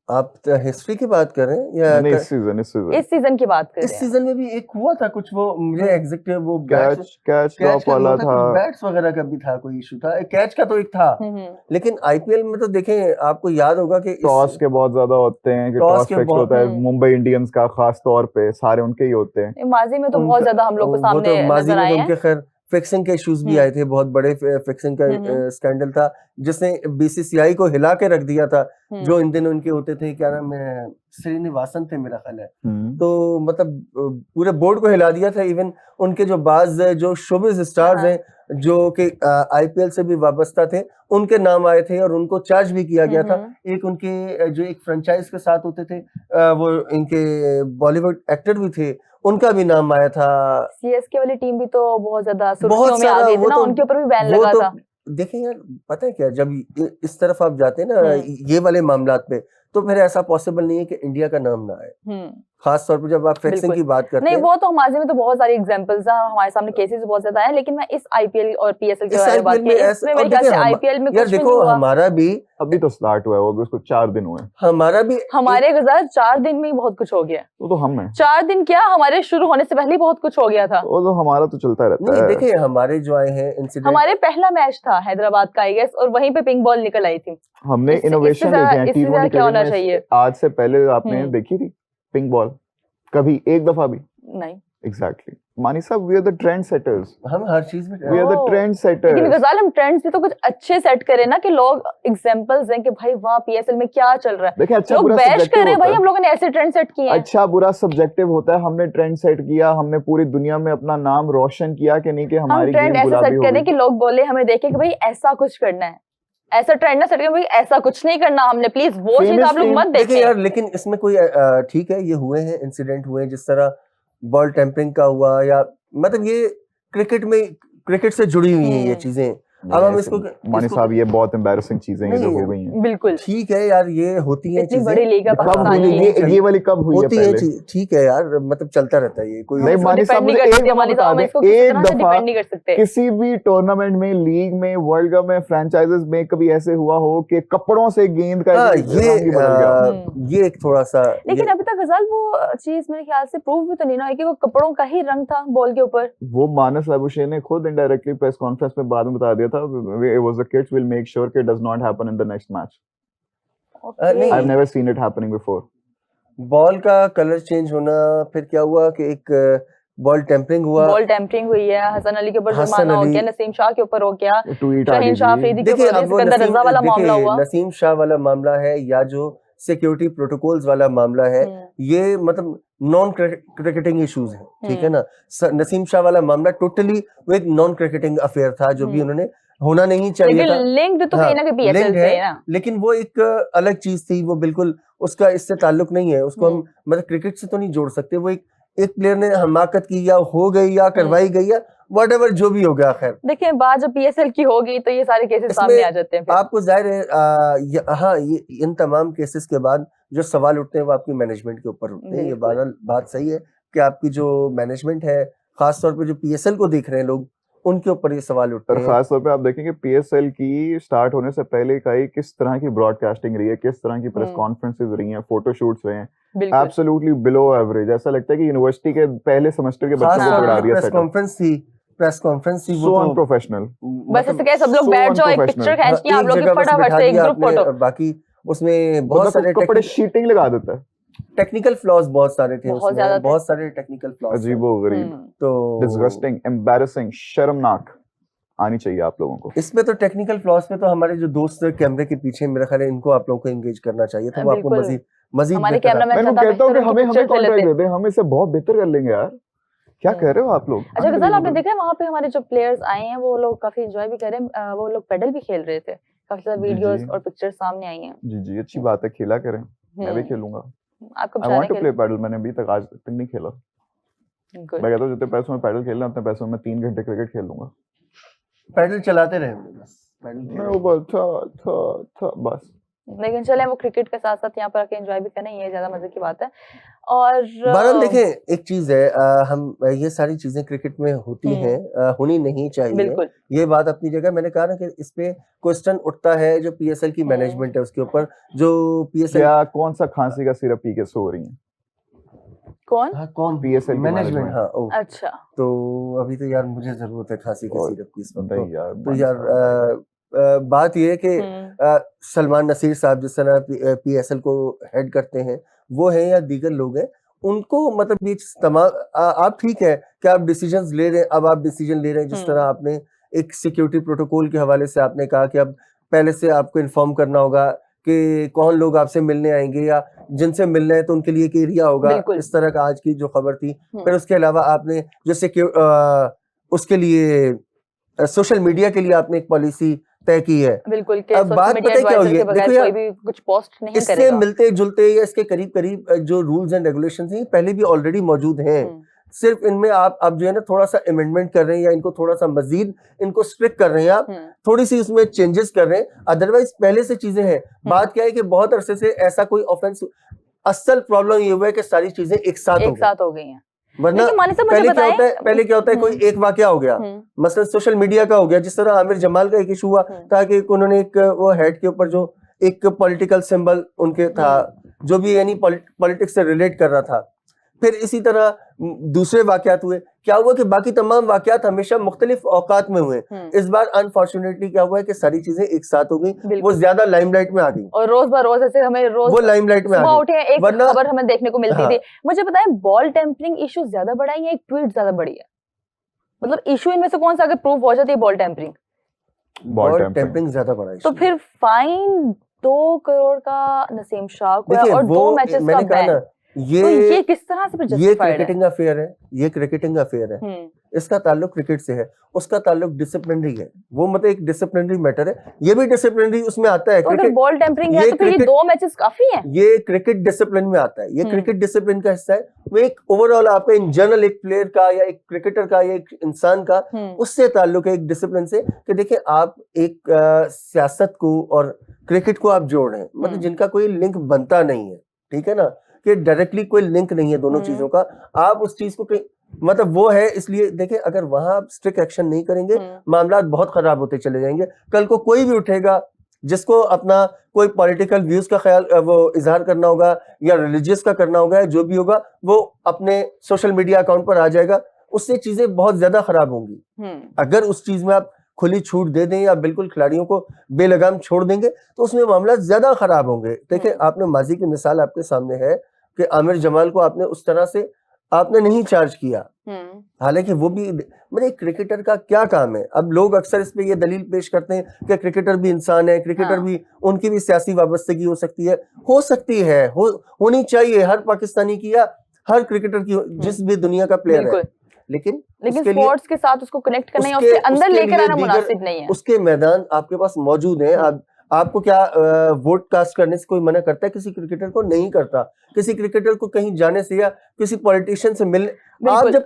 आप हिस्ट्री की बात कर रहे हैं या नहीं, इस सीजन इस सीजन की बात कर इस रहे हैं? सीजन में भी एक हुआ था कुछ, वो मुझे एग्जैक्ट वो कैच ड्रॉप वाला था, बैट्स वगैरह का भी था, कोई इशू था, कैच का तो एक था। लेकिन आईपीएल में तो देखें, आपको याद होगा कि टॉस के बहुत ज्यादा होते हैं कि टॉस टॉस के फिक्स बहुत- होता है, मुंबई इंडियंस का खास तौर पे, सारे उनके ही होते हैं। माजी में तो बहुत ज्यादा हम लोग को वो सामने तो माजी नजर में आए तो हैं। उनके खैर फिक्सिंग के इश्यूज भी आए थे, बहुत बड़े फिक्सिंग का स्कैंडल था जिसने बीसीसीआई को हिला के रख दिया था। जो इन दिनों उनके होते थे, क्या नाम है, श्रीनिवासन थे मेरा ख्याल है, तो मतलब पूरे बोर्ड को हिला दिया था। इवन उनके जो बाज जो शोबिज स्टार्स हैं जो कि आईपीएल से भी वाबस्ता थे, उनके नाम आए थे और उनको चार्ज भी किया गया था। एक उनके जो एक फ्रेंचाइज के साथ होते थे, वो इनके बॉलीवुड एक्टर भी थे, उनका भी नाम आया था। सीएसके वाली टीम भी तो बहुत ज्यादा बहुत सुर्खियों में आ सारा गई थी वो ना, तो उनके ऊपर भी बैन वो लगा तो था। देखें यार, पता है क्या, जब इस तरफ आप जाते हैं ना ये वाले मामलात पे, तो फिर ऐसा पॉसिबल नहीं है कि इंडिया का नाम ना आए, खास तौर पर जब आप फिक्सिंग की बात करते नहीं, हैं। वो तो माजी में तो बहुत सारी एग्जांपल्स हैं, हमारे सामने केसेस बहुत ज्यादा हैं, लेकिन मैं इस आईपीएल और पीएसएल के इस बारे में बात आईपीएल में की। ऐसा इसमें और मेरे ख्याल देखिए से आईपीएल में यार कुछ भी नहीं देखो, हुआ। हमारा भी अभी तो स्टार्ट हुआ है, वो भी उसको 4 दिन हुए हैं। हमारा भी हमारे गुजार 4 दिन में ही बहुत कुछ हो गया। वो तो हम हैं, 4 दिन क्या, हमारे शुरू होने से पहले ही बहुत कुछ हो गया था। वो तो हमारा तो चलता रहता नहीं, है। देखिए हमारे जो आए हैं इंसिडेंट, हमारे पहला मैच था हैदराबाद का, आई गेस, और वहीं पे पिंक बॉल निकल आई थी। हमने इससे इनोवेशन लेके हैं इससे ज्यादा क्या होना चाहिए? आज से पहले आपने देखी थी पिंक बॉल कभी एक दफा भी? नहीं। एग्जैक्टली मानी साहब, we are the trend setters, हम हर चीज में वी आर द ट्रेंड लेकिन सेटर्स। गजाल, हम ट्रेंड्स भी तो कुछ अच्छे सेट करें ना, कि लोग एग्जांपल्स दें कि भाई वाह पीएसएल में क्या चल रहा है। देखिए, अच्छा लोग बुरा बैश subjective कर रहे हैं, होता भाई है। हम लोगों ने ऐसे ट्रेंड सेट किए हैं। अच्छा बुरा सब्जेक्टिव होता है। हमने ट्रेंड सेट किया, हमने पूरी दुनिया में अपना नाम रोशन किया कि नहीं, कि हम हमारी ट्रेंड गेम ऐसा गुलाबी सेट हो करें गई। कि लोग बोले, हमें देखे कि भाई ऐसा कुछ करना है, ऐसा ट्रेंड ना सेट करें, भाई ऐसा कुछ नहीं करना हमने, प्लीज वो चीज आप लोग मत देखिए देखें यार, लेकिन इसमें कोई ठीक है, ये हुए हैं इंसिडेंट हुए हैं, जिस तरह बॉल टेम्परिंग का हुआ, या मतलब ये क्रिकेट से जुड़ी हुई हैं ये चीजें। अब हम इसको मानी साहब, ये बहुत एम्बैरेसिंग चीजें हैं जो हो गई हैं। बिल्कुल ठीक है यार, ये होती हैं इतनी बड़ी लीग है कब पाकिस्तान हुई की। ये वाली कब हुई है होती है पहले? ठीक है यार, मतलब चलता रहता है ये, कोई नहीं, मानी साहब मुझे एक दफा बता दें, एक दफा नहीं कर सकते। किसी भी टूर्नामेंट में, लीग में, वर्ल्ड कप में, फ्रेंचाइजेस में कभी ऐसे हुआ हो कि कपड़ों से गेंद का रंग ही बदल गया? ये एक थोड़ा सा, लेकिन अभी तक गजाल वो चीज मेरे ख्याल से प्रूव भी तो नहीं ना हुई कि वो कपड़ों का ही रंग था बॉल के ऊपर। वो मानस लाबुशे ने खुद इनडायरेक्टली प्रेस कॉन्फ्रेंस में बाद में बता दिया था, it was the kids will make sure it does not happen in the next match. नहीं, I've never seen it happening before. Ball का कलर चेंज होना, फिर क्या हुआ कि एक बॉल टेम्परिंग हुआ, बॉल टेम्परिंग हुई है, हसन अली के ऊपर जुर्माना हो गया, नसीम शाह के ऊपर हो गया, ट्वीट आ शाहीन शाह गई। अफरीदी के देखिए ऊपर अब वो सिकंदर रजा वाला मामला हुआ। नसीम शाह वाला मामला है, या जो सिक्योरिटी प्रोटोकॉल्स वाला मामला है, ये मतलब नॉन क्रिकेटिंग इश्यूज है, ठीक है ना। नसीम शाह वाला मामला टोटली वो एक नॉन क्रिकेटिंग अफेयर था, जो भी उन्होंने होना नहीं चाहिए था। लिंक्ड तो कहीं ना कहीं पीएसएल से है ना, लेकिन वो एक अलग चीज थी, वो बिल्कुल उसका इससे ताल्लुक नहीं है, उसको हम मतलब क्रिकेट से तो नहीं जोड़ सकते। वो एक प्लेयर ने हमाकत की, या हो गई, या करवाई गई, या व्हाटएवर जो भी हो गया, खैर देखिए बात जब पीएसएल की होगी तो ये सारे केसेस सामने आ जाते हैं फिर। आपको जाहिर है हाँ, ये इन तमाम केसेस के बाद जो सवाल उठते हैं वो आपकी मैनेजमेंट के ऊपर उठते हैं। ये बात सही है कि आपकी जो मैनेजमेंट है, खासतौर पे जो पीएसएल को देख रहे हैं लोग, उनके ऊपर ये सवाल उठते हैं। खास तौर पे आप देखेंगे पीएसएल की स्टार्ट होने से पहले का ही किस तरह की ब्रॉडकास्टिंग रही है, किस तरह की प्रेस कॉन्फ्रेंसेस रही हैं, फोटोशूट्स रहे हैं, एब्सोल्युटली बिलो एवरेज। ऐसा लगता है कि यूनिवर्सिटी के पहले सेमेस्टर के बच्चों को पढ़ा दिया। प्रेस कॉन्फ्रेंस थी सो अनप्रोफेशनल। बस ऐसे क्या सब लोग बैठ जाओ, एक पिक्चर खींच के आप लोग फटाफट से एक ग्रुप फोटो, बाकी उसमें बहुत सारे कपड़े शीटिंग लगा देता है, टेक्निकल फ्लॉज बहुत सारे थे बहुत उसमें, ज्यादा थे। बहुत सारे टेक्निकल फ्लॉज थे। अजीबोगरीब, तो डिस्गस्टिंग, एम्बैरेसिंग, शर्मनाक आनी चाहिए आप लोगों को। इसमें तो टेक्निकल फ्लॉज में तो हमारे जो दोस्त कैमरे के पीछे, मेरा ख्याल है इनको आप लोगों को एंगेज करना चाहिए, तो वो आपको बिल्कुल। मजीद हमारे बेहतर कैमरामैन मैं ज्यादा कहता हूँ कि बेहतर हमें उनकी पिक्चर्स ले कॉन्ट्रैक्ट लेते दे दें, हम इसे बहुत बेहतर कर लेंगे यार। क्या कह रहे हो आप लोग? अच्छा गजाल, आपने Unbelievable। देखा है वहाँ पे हमारे जो प्लेयर्स आए हैं वो लोग काफी एंजॉय भी कर रहे हैं, वो लोग पेडल भी खेल रहे थे, काफी सारे जी, वीडियोस जी। और पिक्चर्स सामने आई हैं। जी जी, अच्छी बात है, खेला करें, मैं भी हम्म, खेलूंगा। आप कब आई जा वांट टू रहे प्ले हैं पैडल, मैंने अभी तक आज तक नहीं खेला। खेलने? मैं कहता हूँ जितने पैसों में पैडल खेलना उतने पैसों में 3 घंटे क्रिकेट खेल लूंगा। पैडल चलाते रहे बस, पैडल मैं खेलते वो बस था बस। लेकिन चले वो क्रिकेट के साथ साथ यहाँ पर आके एंजॉय भी करना, ये ज्यादा मजे की बात है। और बहरहाल देखें, एक चीज है, हम ये सारी चीजें क्रिकेट में होती हैं, होनी नहीं चाहिए, बिल्कुल ये बात अपनी जगह। मैंने कहा ना कि इस पे क्वेश्चन उठता है जो पीएसएल की मैनेजमेंट है उसके ऊपर, जो पीएसएल क्या कौन सा खांसी का सिरप पी के सो रही हैं? कौन? हाँ कौन PSL की मैनेजमेंट, management। हाँ ओ, अच्छा तो अभी तो यार मुझे जरूरत है खांसी के और सिरप की इस वक्त, नहीं यार, तो यार बात ये है कि सलमान नसीर साहब जिस तरह पीएसएल को हेड करते हैं वो हैं या दीगर लोग हैं, उनको मतलब ये तमाम आप ठीक है कि आप डिसीजंस ले रहे हैं, अब आप डिसीजन ले रहे हैं जिस तरह आपने एक सिक्योरिटी प्रोटोकॉल के हवाले से आपने कहा कि अब पहले से आपको इन्फॉर्म करना होगा कि कौन लोग आपसे मिलने आएंगे या जिनसे मिलना है तो उनके लिए एक एरिया होगा, बिल्कुल। इस तरह का आज की जो खबर थी। फिर उसके अलावा आपने जो उसके लिए सोशल मीडिया के लिए आपने एक पॉलिसी तय की है। बिल्कुल के अब सोशल बात मीडिया पता है क्या एडवाइजर हुई के है, बगैर देखो यार, कोई भी कुछ पोस्ट नहीं इससे करेगा। मिलते जुलते या इसके करीब करीब जो रूल्स एंड रेगुलेशंस हैं पहले भी ऑलरेडी मौजूद हैं, सिर्फ इनमें आप अब जो है ना थोड़ा सा अमेंडमेंट कर रहे हैं या इनको थोड़ा सा मजीद इनको स्ट्रिक्ट कर रहे हैं, आप थोड़ी सी उसमें चेंजेस कर रहे हैं, अदरवाइज पहले से चीजें हैं। बात क्या है कि बहुत अरसे से ऐसा कोई ऑफेंस, असल प्रॉब्लम ये हुआ है कि सारी चीजें एक साथ हो गई हैं। वरना लेकिन मानी साहब मुझे पहले क्या बताएं, होता है, पहले क्या होता है कोई एक वाकया हो गया, मसलन सोशल मीडिया का हो गया, जिस तरह आमिर जमाल का एक इशू हुआ था कि उन्होंने एक वो हेड के ऊपर जो एक पॉलिटिकल सिंबल उनके था जो भी यानी पॉलिटिक्स से रिलेट कर रहा था, फिर इसी तरह दूसरे वाकयात हुए। क्या हुआ कि बाकी तमाम वाकयात हमेशा मुख्तलिफ औकात में हुए, इस बार अनफॉर्चुनेटली क्या हुआ है कि सारी चीजें एक साथ हो गई, वो ज्यादा लाइमलाइट में आ गई और रोज बरोज ऐसे हमें रोज वो लाइमलाइट में आ गई, उठे एक खबर हमें देखने को मिलती थी। मुझे बताएं बॉल टेम्परिंग इशू ज्यादा बड़ा है या एक ट्वीट ज्यादा बड़ी है? मतलब इशू इनमें से कौन सा अगर प्रूव हो जाती है बॉल टेम्परिंग? बॉल टेम्परिंग ज्यादा बड़ा इशू। तो फिर फाइन 2 करोड़ का नसीम शाह को और 2 मैचेस का बैन, ये किस तरह से ये क्रिकेटिंग अफेयर है, ये क्रिकेटिंग अफेयर है, इसका ताल्लुक क्रिकेट से है, उसका ताल्लुक डिसिप्लिनरी है, वो मतलब एक डिसिप्लिनरी मैटर है, ये भी डिसिप्लिनरी उसमें आता है। तो अगर बॉल टेम्परिंग है तो फिर ये 2 मैचेस काफी हैं। ये क्रिकेट डिसिप्लिन में आता है, ये क्रिकेट डिसिप्लिन का हिस्सा है, वो एक ओवरऑल आपका इन जनरल एक प्लेयर का या एक क्रिकेटर का या एक इंसान का उससे ताल्लुक है एक डिसिप्लिन से, कि देखिए आप एक सियासत को और क्रिकेट को आप जोड़ रहे हैं, मतलब जिनका कोई लिंक बनता नहीं है, ठीक है ना, कि डायरेक्टली कोई लिंक नहीं है दोनों चीजों का, आप उस चीज को मतलब वो है, इसलिए देखिए अगर वहां आप स्ट्रिक्ट एक्शन नहीं करेंगे मामला बहुत खराब होते चले जाएंगे। कल को कोई भी उठेगा जिसको अपना कोई पॉलिटिकल व्यूज का ख्याल वो इजहार करना होगा या रिलीजियस का करना होगा, जो भी होगा वो अपने सोशल मीडिया अकाउंट पर आ जाएगा, उससे चीजें बहुत ज्यादा खराब होंगी। अगर उस चीज में आप खुली छूट दे दें या बिल्कुल खिलाड़ियों को बेलगाम छोड़ देंगे तो उसमें मामला ज्यादा खराब होंगे। देखिए आपने माजी की मिसाल आपके सामने है कि आमिर जमाल को आपने उस तरह से आपने नहीं चार्ज किया, हालांकि वो भी मतलब क्रिकेटर का क्या काम है। अब लोग अक्सर इस पे ये दलील पेश करते हैं कि क्रिकेटर भी इंसान है, क्रिकेटर भी उनकी भी सियासी वाबस्तगी हो सकती है, होनी चाहिए हर पाकिस्तानी की या हर क्रिकेटर की, जिस भी दुनिया का प्लेयर है, लेकिन स्पोर्ट्स के साथ उसको कनेक्ट करना या उसके अंदर लेकर आना मुनासिब नहीं है। उसके मैदान आपके पास मौजूद है, आपको क्या वोट कास्ट करने से कोई मना करता है? किसी क्रिकेटर को नहीं करता। किसी क्रिकेटर को कहीं जाने से या किसी पॉलिटिशियन से मिलने, आप जब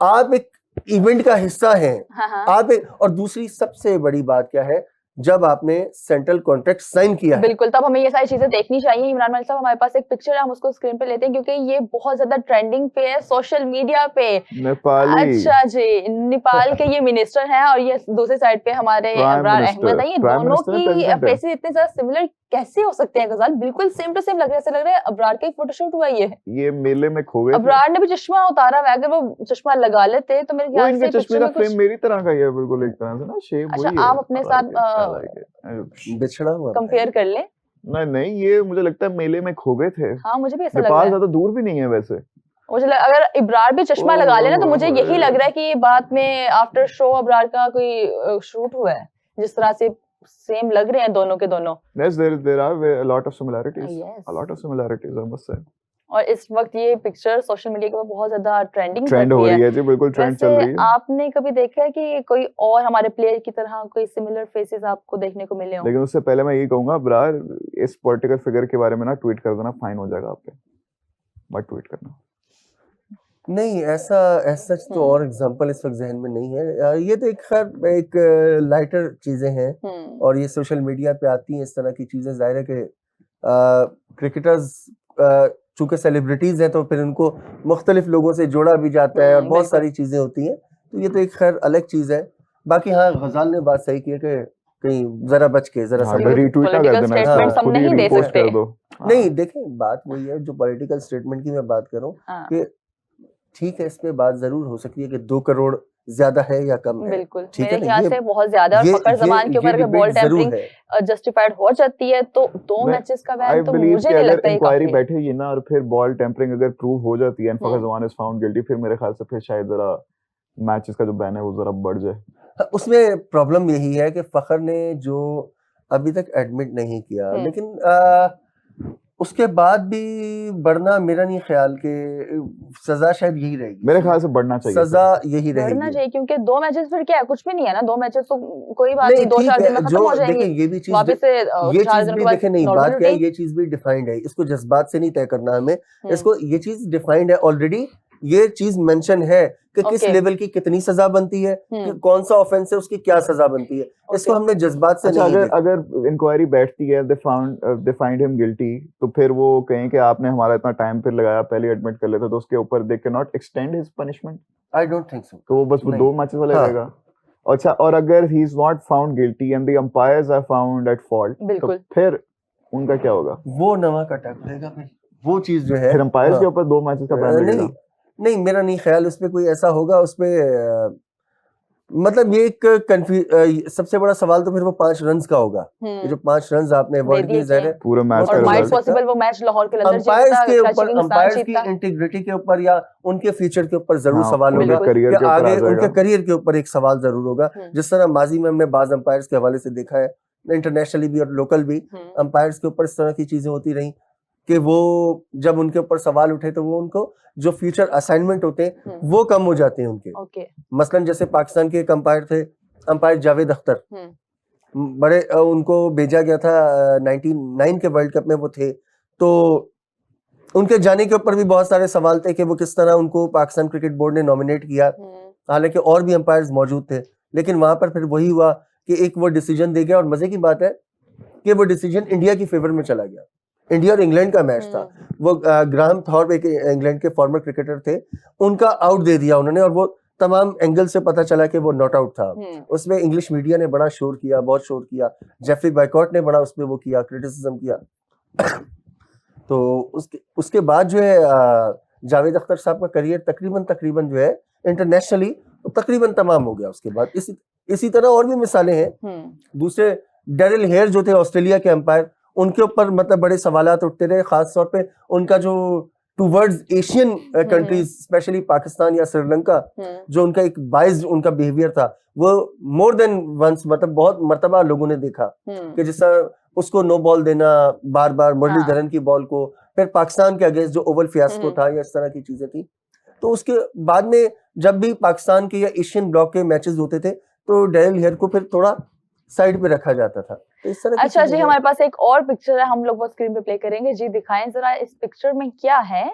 आप एक इवेंट का हिस्सा हैं, और दूसरी सबसे बड़ी बात क्या है, जब आपने सेंट्रल कॉन्ट्रैक्ट साइन किया है, बिल्कुल, तब हमें ये सारी चीजें देखनी चाहिए। इमरान मलिक साहब हमारे पास एक पिक्चर है, हम उसको स्क्रीन पे लेते हैं क्योंकि ये बहुत ज्यादा ट्रेंडिंग पे है सोशल मीडिया पे। नेपाली, अच्छा जी, नेपाल के ये मिनिस्टर हैं और ये दूसरी साइड पे हमारे अबरार अहमद है। ये दोनों की फेसेस इतने ज्यादा सिमिलर कैसे हो सकते हैं गजाल? बिल्कुल सेम टू सेम लग रहा है, ऐसा लग रहा है अबरार का एक फोटोशूट हुआ ये मेले में खो गए। अबरार ने भी चश्मा उतारा हुआ है, अगर वो चश्मा लगा लेते तो मेरे ख्याल से चश्मे का फ्रेम मेरी तरह का ही है, बिल्कुल एक तरह से ना शेप। अच्छा, आप अपने साथ बिछड़ा हुआ कंपेयर कर लें नहीं नहीं, ये मुझे लगता है मेले में खो गए थे। हाँ मुझे भी ऐसा लग रहा नेपाल है। ज्यादा दूर भी नहीं है वैसे। अगर इब्रार भी चश्मा लगा लेना तो मुझे यही लग रहा है कि ये बाद में आफ्टर शो अब्रार का कोई शूट हुआ है, जिस तरह से सेम लग रहे हैं दोनों के दोनों। Yes, there are a lot of similarities. Yes. A lot of similarities, I must say. और इस वक्त ये पिक्चर सोशल मीडिया के ऊपर बहुत ज्यादा ट्रेंडिंग ट्रेंड हो रही है जी, बिल्कुल ट्रेंड चल रही है। आपने कभी देखा है कि कोई और हमारे प्लेयर की तरह कोई सिमिलर फेसेस आपको देखने को मिले हों? लेकिन उससे पहले मैं यही कहूंगा, अब्रार इस पॉलिटिकल फिगर के बारे में ना ट्वीट कर देना, फाइन हो जाएगा आप पे, मत ट्वीट करना। नहीं, ऐसा सच तो और एग्जांपल इस वक्त जहन में नहीं है। ये तो एक लाइटर चीजें हैं और ये सोशल मीडिया पे आती हैं इस तरह की चीजें। जाहिर है कि क्रिकेटर्स चूंकि सेलिब्रिटीज हैं तो फिर उनको मुख्तलिफ लोगों से जोड़ा भी जाता है और बहुत सारी चीजें होती हैं, तो ये तो एक खैर अलग चीज है। बाकी हाँ, गजाल ने बात सही की है कि कहीं जरा बच के जरा रीट्वीट ना कर देना, हम नहीं दे सकते। नहीं, देखें बात वही है जो पॉलिटिकल स्टेटमेंट की मैं बात कर रहा हूँ कि ठीक है, इसमें बात जरूर हो सकती है कि 2 करोड़ ज्यादा है या कम है। बिल्कुल, ठीक मेरे है ख्याल से बहुत ज्यादा। फखर जमान के ऊपर अगर बॉल टेम्परिंग जस्टिफाइड हो जाती है तो 2 मैचेस का बैन तो मुझे नहीं लगता है। इंक्वायरी बैठेगी ना और फिर बॉल टेम्परिंग अगर प्रूव हो जाती है and Fakhar Zaman is found guilty, फिर मेरे ख्याल से फिर शायद जरा मैचेस का जो बैन है वो जरा बढ़ जाए। उसमें प्रॉब्लम यही है कि फखर ने जो अभी तक एडमिट नहीं किया, लेकिन उसके बाद भी बढ़ना, मेरा नहीं ख्याल के सजा शायद यही रहेगी। मेरे ख्याल से बढ़ना चाहिए, सजा यही रहेगी, बढ़ना चाहिए, क्योंकि 2 मैचेस फिर क्या है, कुछ भी नहीं है ना। 2 मैचेस तो कोई बात नहीं, 2-4 दिन में खत्म हो जाएंगे। ये भी चीज, वापस से ये चीज भी देखें, नहीं बात क्या है, ये चीज भी डिफाइंड है, इसको जज्बात से नहीं तय करना हमें, इसको ये चीज डिफाइंड है ऑलरेडी। ये चीज मेंशन है कि किस लेवल की कितनी सजा बनती है, कि कौन सा ऑफेंस है उसकी क्या सजा बनती है, इसको हमने जज्बात से नहीं। अगर इंक्वायरी बैठती है, दे फाइंड हिम गिल्टी, तो फिर वो कहें कि आपने हमारा इतना टाइम फिर लगाया, पहले एडमिट कर लेते, तो उसके ऊपर they can not extend his punishment. I don't think so. तो वो बस वो 2 मैचेस वाला रहेगा। अच्छा, और अगर he is not found guilty and the umpires are found at fault, तो फिर उनका क्या होगा? वो नवा कटा पड़ेगा फिर, वो चीज जो है फिर अंपायर्स के ऊपर 2 मैचेस का बैन लगेगा। नहीं, मेरा नहीं ख्याल उसमें कोई ऐसा होगा। उसमें मतलब ये एक सबसे बड़ा सवाल तो फिर वो 5 रन का होगा। ये जो 5 रन आपने अवॉइड किए, ज़ाहिर है पूरा मैच और माइट पॉसिबल वो मैच लाहौर के अंदर अंपायर्स के ऊपर, अंपायर्स की इंटीग्रिटी के ऊपर या उनके फ्यूचर के ऊपर जरूर सवाल होगा, कि आगे उनके करियर के ऊपर एक सवाल जरूर होगा। जिस तरह माजी में हमने बाज अंपायर्स के हवाले से देखा है, इंटरनेशनली भी और लोकल भी, अंपायर्स के ऊपर इस तरह की चीजें होती रही कि वो जब उनके ऊपर सवाल उठे तो वो उनको जो फ्यूचर असाइनमेंट होते हैं वो कम हो जाते हैं उनके। मसलन जैसे पाकिस्तान के एक अंपायर थे, अंपायर जावेद अख्तर, बड़े उनको भेजा गया था 99 के वर्ल्ड कप में वो थे, तो उनके जाने के ऊपर भी बहुत सारे सवाल थे कि वो किस तरह उनको पाकिस्तान क्रिकेट बोर्ड ने नॉमिनेट किया। हालांकि और भी अंपायर्स मौजूद थे, लेकिन वहां पर फिर वही हुआ कि एक वो डिसीजन दे गया, और मजे की बात है कि वो डिसीजन इंडिया की फेवर में चला गया। इंडिया और इंग्लैंड का मैच था, वो ग्राहम थॉर्प एक इंग्लैंड के फॉर्मर क्रिकेटर थे, उनका आउट दे दिया उन्होंने, और वो तमाम एंगल से पता चला कि वो नॉट आउट था। उसमें इंग्लिश मीडिया ने बड़ा शोर किया, बहुत शोर किया, जेफरी बाइकॉट ने बड़ा उसमें वो किया, क्रिटिसिज्म किया। तो उसके बाद जो है जावेद अख्तर साहब का करियर तकरीबन जो है इंटरनेशनली तकरीबन तमाम हो गया उसके बाद। इसी तरह और भी मिसालें हैं। दूसरे डेरिल हेयर जो थे ऑस्ट्रेलिया के अंपायर, उनके ऊपर मतलब बड़े सवालात उठते रहे, खास तौर पे उनका जो towards Asian countries specially Pakistan या श्रीलंका, जो उनका एक बाइज्ड उनका बिहेवियर था, वो मोर देन वंस मतलब बहुत मर्तबा लोगों ने देखा कि जिस तरह उसको नो बॉल देना बार बार, मुरलीधरन की बॉल को, फिर पाकिस्तान के अगेंस्ट जो ओवल फियास्को था या इस तरह की चीजें थी। तो उसके बाद में जब भी पाकिस्तान के या एशियन ब्लॉक के मैचेस होते थे तो डेरिल हेयर को फिर थोड़ा साइड पे रखा जाता था। तो इस तरह अच्छा जी, हमारे पास एक और पिक्चर है, हम लोग वो स्क्रीन पे प्ले करेंगे जी, दिखाएं जरा इस पिक्चर में क्या है।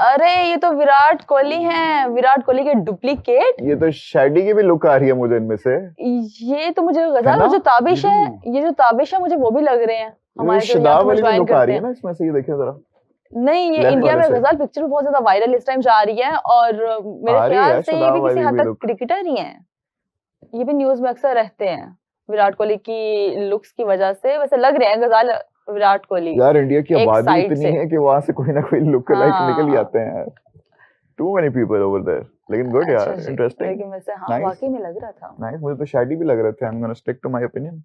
अरे ये तो विराट कोहली हैं, विराट कोहली के डुप्लीकेट। ये तो शैडी की भी लुक आ रही है मुझे इनमें से। ये तो मुझे गजल जो ताबिश है, ये जो ताबिश है मुझे वो भी लग रहे हैं हमारे जो यहाँ पे ज्वाइन करते हैं। इसमें से ये देखिए जरा। नहीं, ये इंडिया में गजल पिक्चर बहुत ज्यादा वायरल इस टाइम जा रही है, और मेरे ख्याल से ये भी किसी हद तक क्रिकेटर ही हैं, ये भी न्यूज में अक्सर रहते हैं विराट कोहली की लुक्स की वजह से। वैसे लग रहे हैं गजाल विराट कोहली। यार इंडिया की आबादी इतनी है कि वहां से कोई ना कोई लुक लाइक निकल ही आते हैं। Too many people over there. लेकिन गुड अच्छा यार, जी, इंटरेस्टिंग, लेकिन वैसे हाँ नाइस वाकई में लग रहा था। नाइस। मुझे तो शादी भी लग रहे थे। I am gonna stick to my opinion.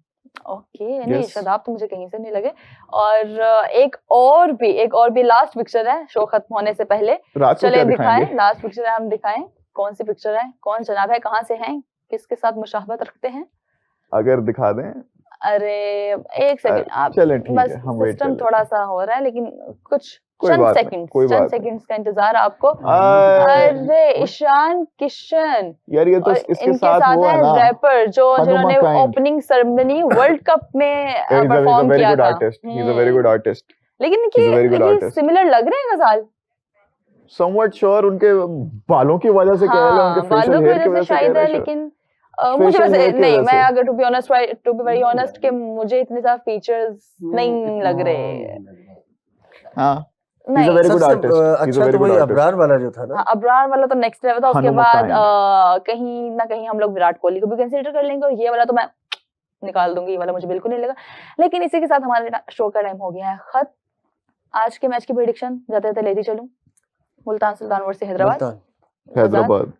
Okay, नहीं यस। शादाब तो मुझे कहीं से नहीं लगे। और एक और भी लास्ट पिक्चर है शो खत्म होने से पहले, रात को चले क्या दिखाएं। दिखाएंगे? लास्ट पिक्चर है, हम दिखाएं कौन सी पिक्चर है, कौन जनाब है, कहाँ से हैं, किसके साथ मुशाहबत रखते हैं? अगर दिखा दें। अरे एक सेकंड आप, चलें ठीक बस है, हम वेट कर सिस्टम लेते थोड़ा हैं। सा हो रहा है, लेकिन कुछ कोई चंद बात नहीं, सेकंड्स कोई चंद बात नहीं। सेकंड्स का इंतजार आपको। अरे अरे ईशान किशन यार, ये तो और इसके इनके साथ साथ वो है है ना, रैपर जिन्होंने Hanuma kind. Opening ceremony world cup में He's a परफॉर्म very किया good था। artist. He's a very good artist. लेकिन He's a very good इनकी artist. सिमिलर लग रहे हैं गजाल। Somewhat sure, उनके बालों की वजह से कह लो, उनके बालों facial की hair की वजह वजह से से कह शायद है, रहे हैं। लेकिन मुझे Facial वैसे hair की नहीं, वजह मैं से। अगर टू बी वेरी ऑनेस्ट कि मुझे इतने ज्यादा फीचर्स नहीं लग रहे। हाँ, he's a नहीं very good सबसे artist. He's a अच्छा very तो good वही artist. अबरार वाला जो था ना। हाँ, अबरार वाला तो नेक्स्ट लेवल था। उसके हनुमा बाद काइंड। कहीं ना कहीं हम लोग विराट कोहली को भी कंसीडर कर लेंगे, और ये वाला तो मैं निकाल दूंगी, ये वाला मुझे बिल्कुल नहीं लगा। लेकिन इसी के साथ हमारे शो का टाइम हो गया है खत्म। आज के मैच की प्रेडिक्शन जाते जाते लेती चलूं, मुल्तान सुल्तान वर्सेस हैदराबाद। मुल्तान। हैदराबाद।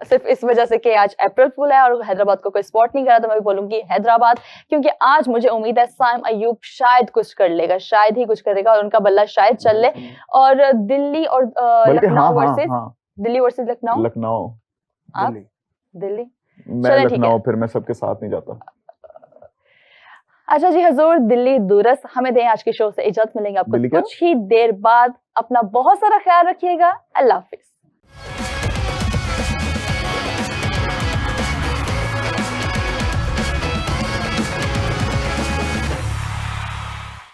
सिर्फ इस वजह से कि आज अप्रैल फूल है और हैदराबाद को कोई स्पॉट नहीं करा, तो मैं भी बोलूंगी हैदराबाद, क्योंकि आज मुझे उम्मीद है साइम अयूब शायद कुछ कर लेगा, शायद ही कुछ करेगा और उनका बल्ला शायद चल ले। और दिल्ली और बल्कि हाँ लखनऊ हाँ वर्सेस हाँ, दिल्ली वर्सेस लखनऊ। लखनऊ। आप दिल्ली। दिल्ली, मैं चलें, ठीक है। लखनऊ, फिर मैं सबके साथ नहीं जाता। अच्छा जी हजूर, दिल्ली दूरस, हमें दें आज के शो से इजाजत, मिलेंगे आपको दिल्ली क्या? कुछ ही देर बाद। अपना बहुत सारा ख्याल रखिएगा, अल्लाह हाफिज।